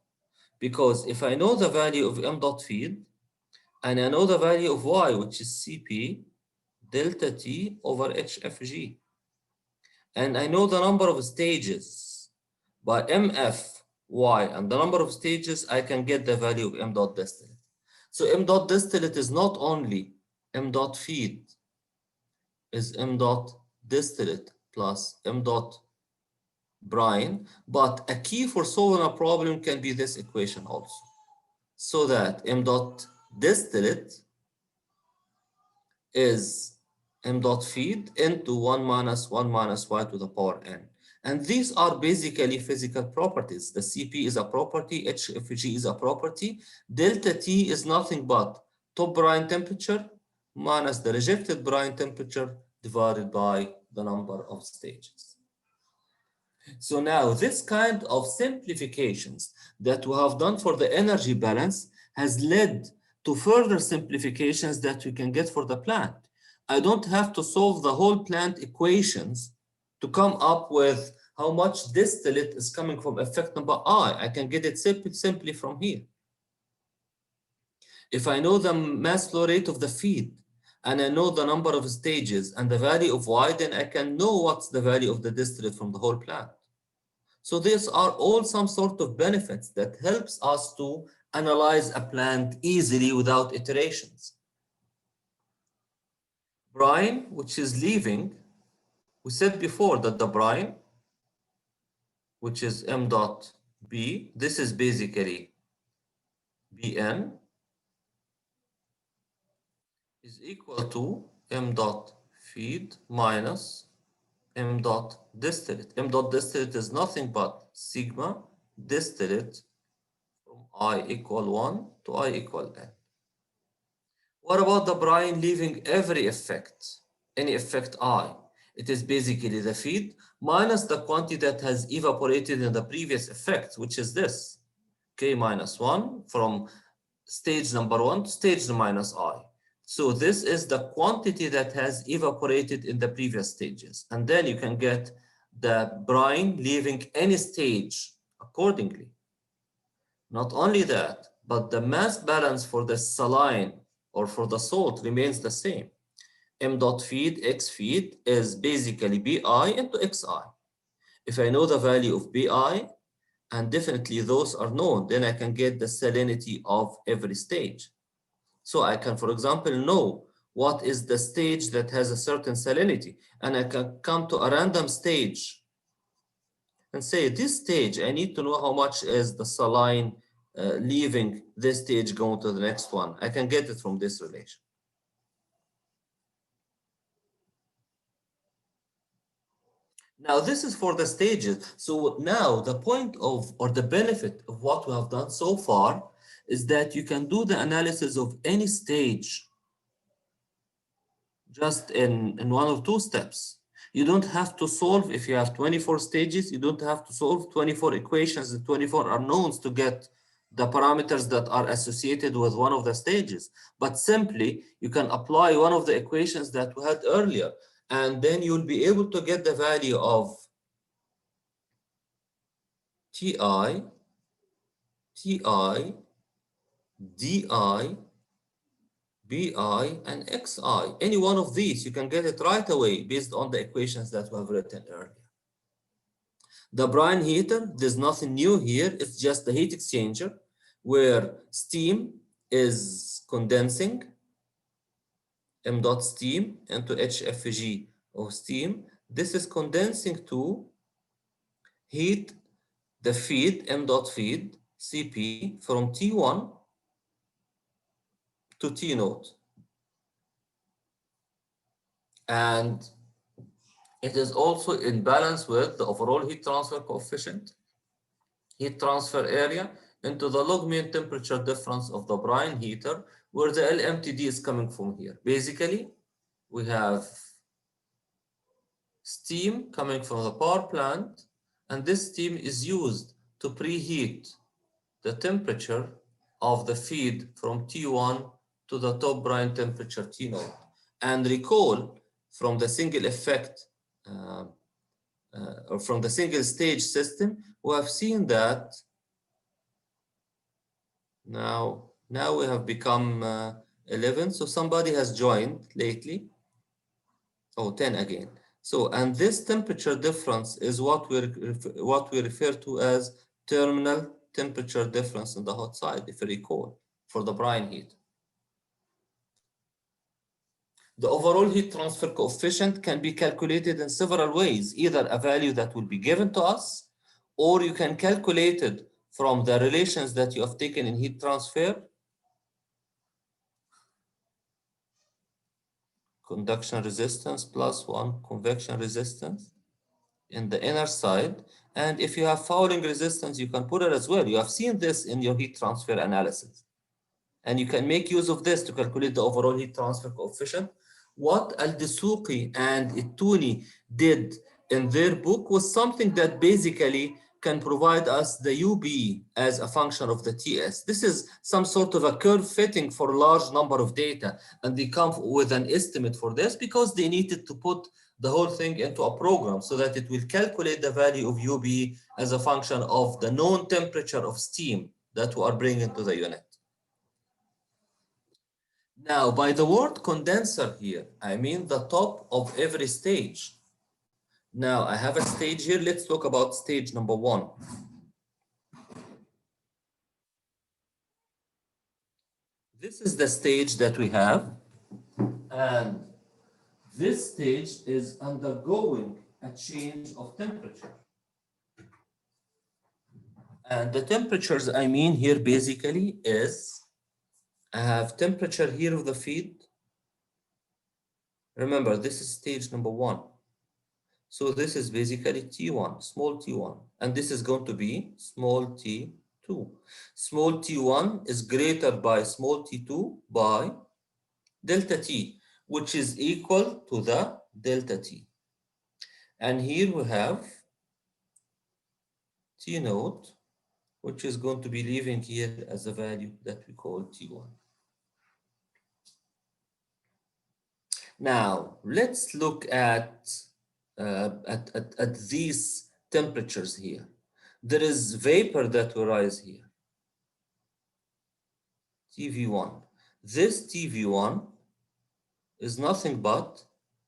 Because if I know the value of M dot feed, and I know the value of Y, which is CP, delta T over HFG, and I know the number of stages by MF, Y, and the number of stages, I can get the value of M dot distillate. So M dot distillate is not only M dot feed, is M dot distillate plus M dot brine, but a key for solving a problem can be this equation also. So that M dot distillate is M dot feed into 1 minus Y to the power N. And these are basically physical properties. The CP is a property, HFG is a property. Delta T is nothing but top brine temperature minus the rejected brine temperature divided by the number of stages. So now this kind of simplifications that we have done for the energy balance has led to further simplifications that we can get for the plant. I don't have to solve the whole plant equations to come up with how much distillate is coming from effect number I. I can get it simply from here. If I know the mass flow rate of the feed, and I know the number of stages and the value of Y, then I can know what's the value of the distillate from the whole plant. So these are all some sort of benefits that helps us to analyze a plant easily without iterations. Brine, which is leaving, we said before that the brine, which is M dot B, this is basically Bn, is equal to M dot feed minus M dot distillate. M dot distillate is nothing but sigma distillate from I equal 1 to I equal N. What about the brine leaving every effect, any effect I? It is basically the feed minus the quantity that has evaporated in the previous effect, which is this, K minus 1 from stage number 1 to stage minus I. So this is the quantity that has evaporated in the previous stages. And then you can get the brine leaving any stage accordingly. Not only that, but the mass balance for the saline or for the salt remains the same. M dot feed, X feed is basically BI into XI. If I know the value of BI, and definitely those are known, then I can get the salinity of every stage. So I can, for example, know what is the stage that has a certain salinity, and I can come to a random stage and say this stage, I need to know how much is the saline leaving this stage going to the next one. I can get it from this relation. Now this is for the stages. So now the point of, or the benefit of what we have done so far is that you can do the analysis of any stage just in one or two steps. You don't have to solve, if you have 24 stages, you don't have to solve 24 equations and 24 unknowns to get the parameters that are associated with one of the stages. But simply, you can apply one of the equations that we had earlier, and then you'll be able to get the value of Ti, Ti, Di, Bi, and Xi. Any one of these, you can get it right away based on the equations that we have written earlier. The brine heater, there's nothing new here. It's just the heat exchanger where steam is condensing, m dot steam into HFG of steam. This is condensing to heat the feed, m dot feed, Cp, from T1 to T node. And it is also in balance with the overall heat transfer coefficient, heat transfer area into the log mean temperature difference of the brine heater, where the LMTD is coming from here. Basically, we have steam coming from the power plant, and this steam is used to preheat the temperature of the feed from T1 to the top brine temperature T node. And recall from the single effect or from the single stage system, we have seen that now we have become 11. So somebody has joined lately. Oh, 10 again. So, and this temperature difference is what we refer to as terminal temperature difference in the hot side, if you recall, for the brine heat. The overall heat transfer coefficient can be calculated in several ways, either a value that will be given to us, or you can calculate it from the relations that you have taken in heat transfer. Conduction resistance plus 1 convection resistance in the inner side. And if you have fouling resistance, you can put it as well. You have seen this in your heat transfer analysis. And you can make use of this to calculate the overall heat transfer coefficient. What Al-Dasuqi and Ituni did in their book was something that basically can provide us the UB as a function of the TS. This is some sort of a curve fitting for a large number of data, and they come with an estimate for this because they needed to put the whole thing into a program so that it will calculate the value of UB as a function of the known temperature of steam that we are bringing to the unit. Now, by the word condenser here, I mean the top of every stage. Now, I have a stage here. Let's talk about stage number 1. This is the stage that we have. And this stage is undergoing a change of temperature. And the temperatures I mean here basically is, I have temperature here of the feed. Remember, this is stage number 1. So this is basically T1, small t1, and this is going to be small t2. Small t1 is greater by small t2 by delta t, which is equal to the delta t. And here we have t node, which is going to be leaving here as a value that we call t1. Now, let's look at these temperatures here. There is vapor that will rise here, TV1. This TV1 is nothing but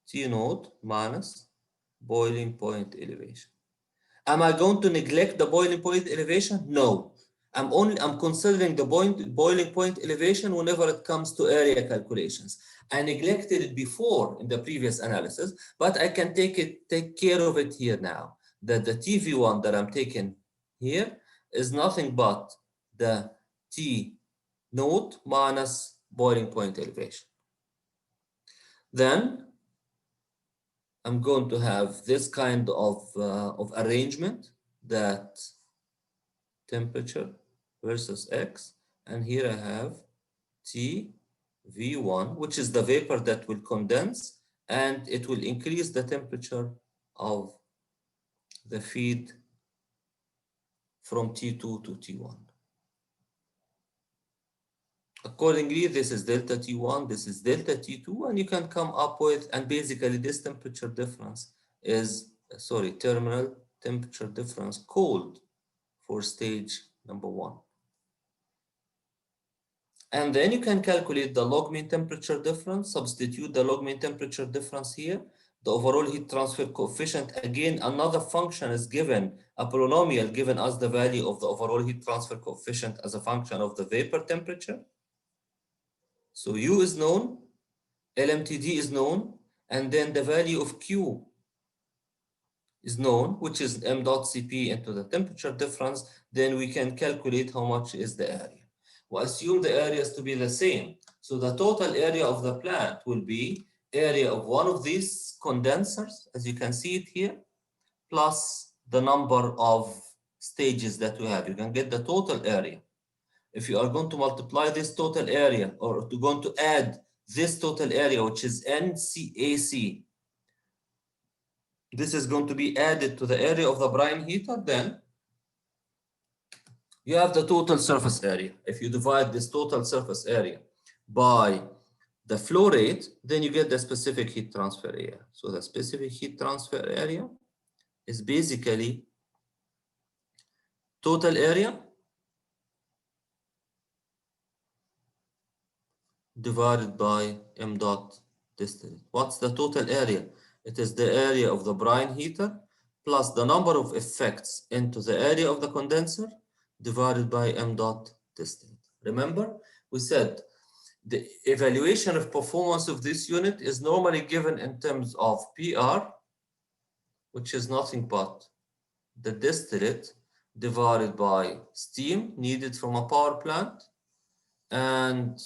T node minus boiling point elevation. Am I going to neglect the boiling point elevation? No. I'm considering the boiling point elevation whenever it comes to area calculations. I neglected it before in the previous analysis, but I can take care of it here now. that the TV1 that I'm taking here is nothing but the T node minus boiling point elevation. Then I'm going to have this kind of arrangement, that temperature versus X, and here I have T V1, which is the vapor that will condense, and it will increase the temperature of the feed from T2 to T1. Accordingly, this is delta T1, this is delta T2, and you can come up with, and basically this temperature difference is, terminal temperature difference called for stage number 1. And then you can calculate the log mean temperature difference, substitute the log mean temperature difference here. The overall heat transfer coefficient, again, another function is given, a polynomial given us the value of the overall heat transfer coefficient as a function of the vapor temperature. So U is known, LMTD is known, and then the value of Q is known, which is m dot Cp into the temperature difference. Then we can calculate how much is the area. We assume the areas to be the same. So the total area of the plant will be area of one of these condensers, as you can see it here, plus the number of stages that we have. You can get the total area. If you are going to multiply this total area, or going to add this total area, which is NCAC, this is going to be added to the area of the brine heater, then you have the total surface area. If you divide this total surface area by the flow rate, then you get the specific heat transfer area. So the specific heat transfer area is basically total area divided by m dot distillate. What's the total area? It is the area of the brine heater plus the number of effects into the area of the condenser divided by m dot distillate. Remember, we said the evaluation of performance of this unit is normally given in terms of PR, which is nothing but the distillate divided by steam needed from a power plant, and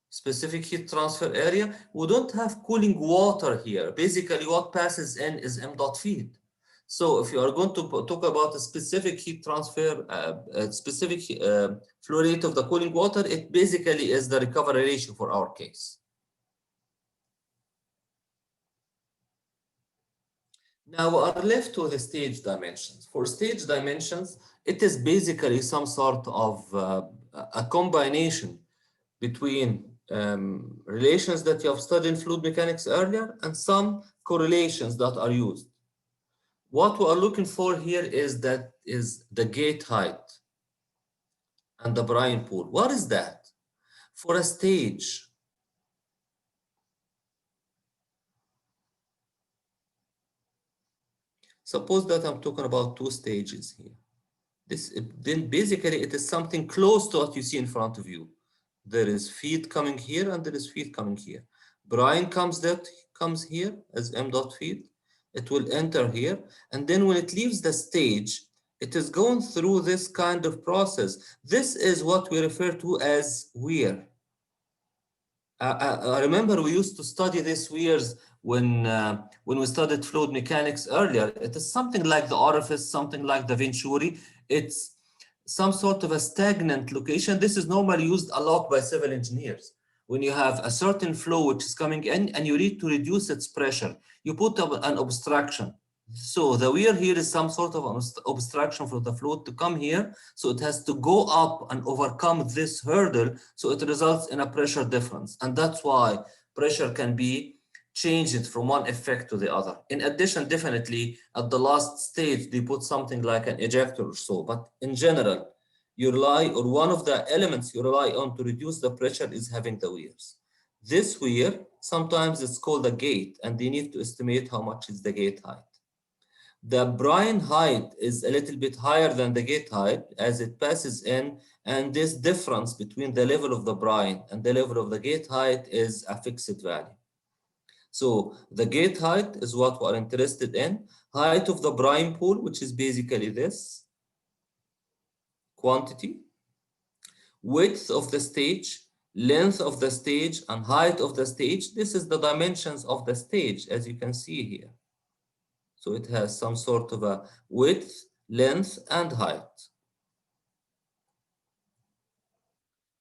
specific heat transfer area. We don't have cooling water here. Basically, what passes in is m dot feed. So if you are going to talk about a specific heat transfer, a specific flow rate of the cooling water, it basically is the recovery ratio for our case. Now we are left with the stage dimensions. For stage dimensions, it is basically some sort of a combination between relations that you have studied in fluid mechanics earlier and some correlations that are used. What we are looking for here is the gate height and the brine pool. What is that? For a stage, suppose that I'm talking about 2 stages here. Then basically it is something close to what you see in front of you. There is feed coming here and there is feed coming here. Brine comes here as m dot feed. It will enter here, and then when it leaves the stage, it is going through this kind of process. This is what we refer to as weir. I remember we used to study this weirs when we studied fluid mechanics earlier. It is something like the orifice, something like the venturi. It's some sort of a stagnant location. This is normally used a lot by civil engineers. When you have a certain flow which is coming in and you need to reduce its pressure, you put up an obstruction. So the weir here is some sort of an obstruction for the fluid to come here. So it has to go up and overcome this hurdle. So it results in a pressure difference. And that's why pressure can be changed from one effect to the other. In addition, definitely at the last stage, they put something like an ejector or so. But in general, you rely, or one of the elements you rely on to reduce the pressure is having the weirs. This weir, sometimes it's called a gate, and they need to estimate how much is the gate height. The brine height is a little bit higher than the gate height as it passes in, and this difference between the level of the brine and the level of the gate height is a fixed value. So the gate height is what we're interested in. Height of the brine pool, which is basically this quantity. Width of the stage, length of the stage, and height of the stage. This is the dimensions of the stage, as you can see here. So it has some sort of a width, length, and height.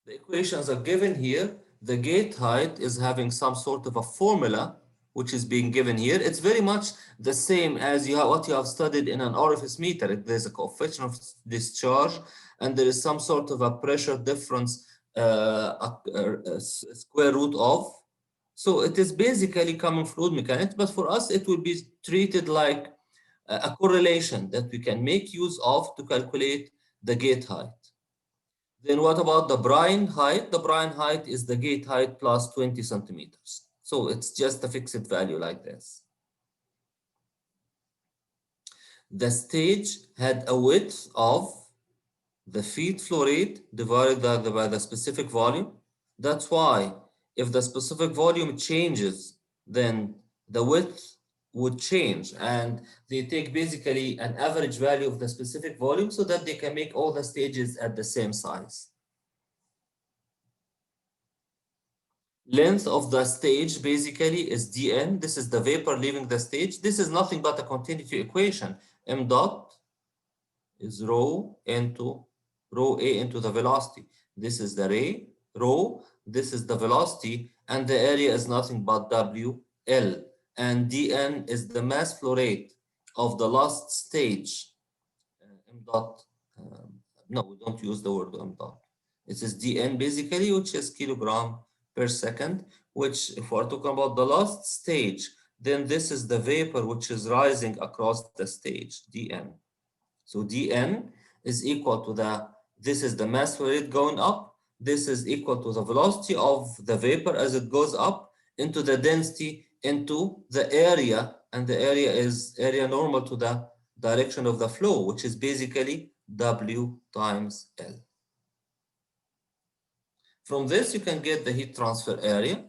The equations are given here. The gate height is having some sort of a formula which is being given here. It's very much the same as what you have studied in an orifice meter. There's a coefficient of discharge, and there is some sort of a pressure difference, square root of. So it is basically common fluid mechanics, but for us it will be treated like a correlation that we can make use of to calculate the gate height. Then what about the brine height? The brine height is the gate height plus 20 centimeters. So it's just a fixed value like this. The stage had a width of the feed flow rate divided by the specific volume. That's why if the specific volume changes, then the width would change, and they take basically an average value of the specific volume so that they can make all the stages at the same size. Length of the stage basically is dn. This is the vapor leaving the stage. This is nothing but a continuity equation. M dot is rho into rho a into the velocity. This is the rho, this is the velocity, and the area is nothing but WL. And dn is the mass flow rate of the last stage. M dot, no, we don't use the word M dot. It is dn basically, which is kilogram per second, which if we're talking about the last stage, then this is the vapor which is rising across the stage, dn. So dn is equal to this is the mass flow rate going up, this is equal to the velocity of the vapor as it goes up into the density into the area, and the area is area normal to the direction of the flow, which is basically W times L. From this, you can get the heat transfer area,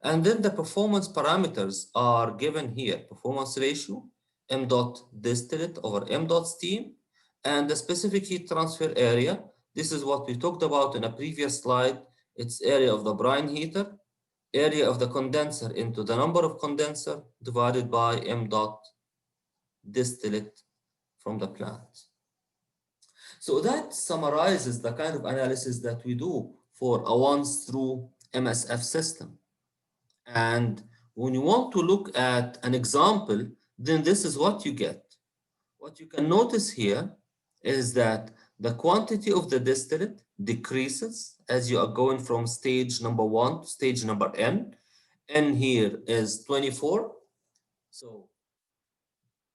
and then the performance parameters are given here. Performance ratio, m dot distillate over m dot steam, and the specific heat transfer area. This is what we talked about in a previous slide. It's area of the brine heater, area of the condenser into the number of condenser divided by m dot distillate from the plant. So that summarizes the kind of analysis that we do for a once through MSF system. And when you want to look at an example, then this is what you get. What you can notice here is that the quantity of the distillate decreases as you are going from stage number 1 to stage number n. N here is 24. So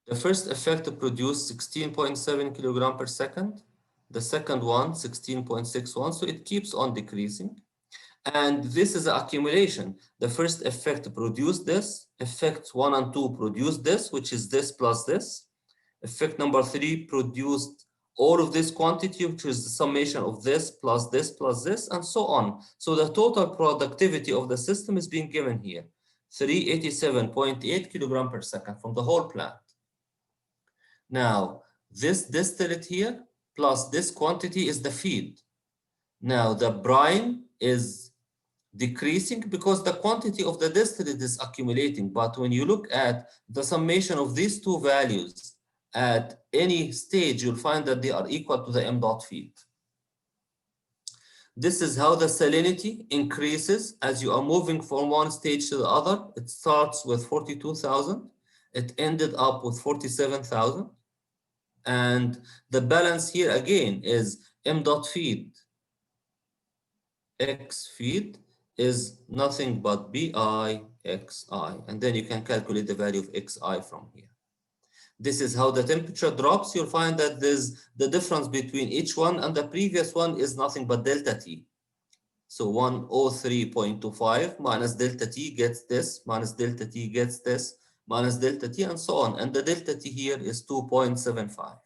the first effect produced 16.7 kilogram per second. The second one, 16.61. So it keeps on decreasing. And this is an accumulation. The first effect produced this. Effect 1 and 2 produced this, which is this plus this. Effect number 3 produced all of this quantity, which is the summation of this, and so on. So the total productivity of the system is being given here. 387.8 kilogram per second from the whole plant. Now, this distillate here plus this quantity is the feed. Now, the brine is decreasing because the quantity of the distillate is accumulating. But when you look at the summation of these two values at any stage, you'll find that they are equal to the m dot feed. This is how the salinity increases as you are moving from one stage to the other. It starts with 42,000. It ended up with 47,000. And the balance here again is m dot feed. X feed is nothing but BI XI. And then you can calculate the value of XI from here. This is how the temperature drops. You'll find that the difference between each one and the previous one is nothing but delta T. So 103.25 minus delta T gets this, minus delta T gets this, minus delta T, and so on. And the delta T here is 2.75.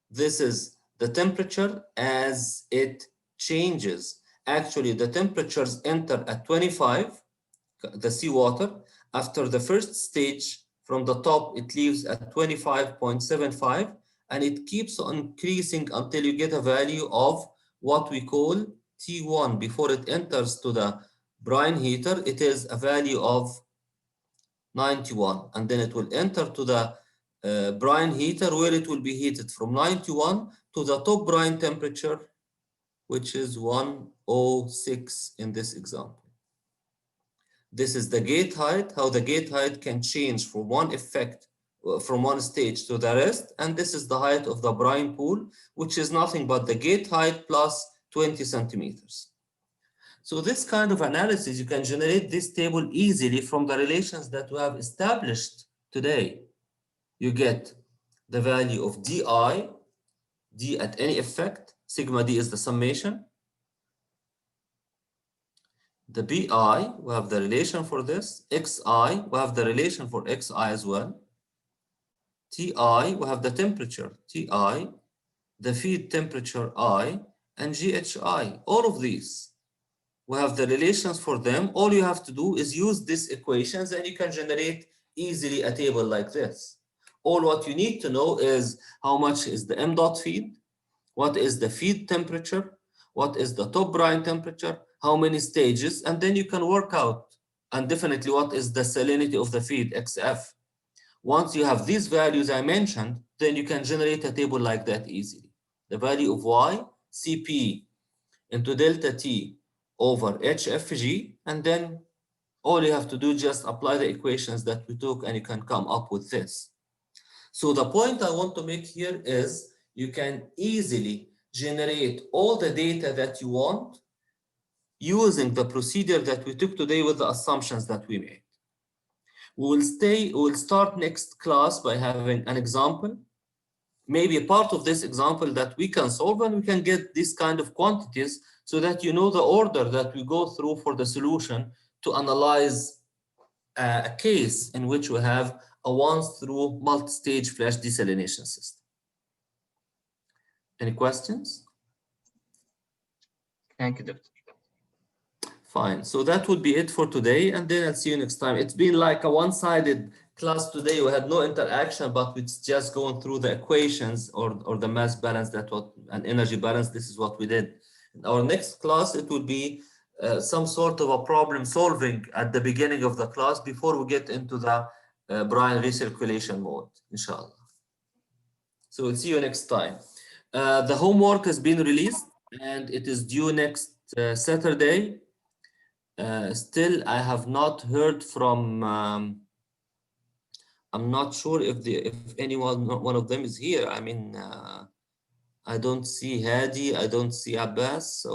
This is the temperature as it changes. Actually, the temperatures enter at 25, the seawater, after the first stage, from the top, it leaves at 25.75, and it keeps on increasing until you get a value of what we call T1. Before it enters to the brine heater, it is a value of 91, and then it will enter to the brine heater, where it will be heated from 91 to the top brine temperature, which is 106 in this example. This is the gate height, how the gate height can change from one effect, from one stage to the rest. And this is the height of the brine pool, which is nothing but the gate height plus 20 centimeters. So this kind of analysis, you can generate this table easily from the relations that we have established today. You get the value of DI, D at any effect, sigma D is the summation. The BI, we have the relation for this. XI, we have the relation for XI as well. TI, we have the temperature, TI, the feed temperature I, and GHI. All of these, we have the relations for them. All you have to do is use these equations, and you can generate easily a table like this. All what you need to know is how much is the M dot feed, what is the feed temperature, what is the top brine temperature, how many stages, and then you can work out, and definitely what is the salinity of the feed, XF. Once you have these values I mentioned, then you can generate a table like that easily. The value of Y, Cp into delta T over HFG, and then all you have to do is just apply the equations that we took, and you can come up with this. So the point I want to make here is you can easily generate all the data that you want using the procedure that we took today with the assumptions that we made. We'll start next class by having an example, maybe a part of this example that we can solve, and we can get this kind of quantities so that you know the order that we go through for the solution to analyze a case in which we have a once-through multi-stage flash desalination system. Any questions? Thank you, Doctor. Fine. So that would be it for today, and then I'll see you next time. It's been like a one-sided class today. We had no interaction, but it's just going through the equations or the mass balance, and energy balance. This is what we did. In our next class, it will be some sort of a problem solving at the beginning of the class before we get into the brine recirculation mode, inshallah. So we'll see you next time. The homework has been released, and it is due next Saturday. Still, I have not heard from. I'm not sure if anyone, one of them is here. I mean, I don't see Hadi. I don't see Abbas. So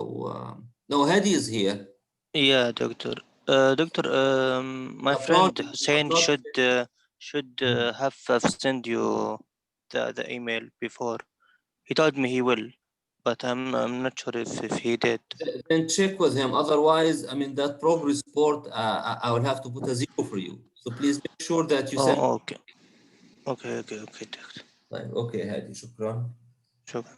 no, Hadi is here. Yeah, Doctor. Doctor, my friend Hussein should have sent you the email before. He told me he will, but I'm not sure if he did. Then check with him. Otherwise, I mean, that progress report, I will have to put a 0 for you. So please make sure that you send. Oh, okay. Okay, Doctor. Okay, Hadi, shukran. Shukran.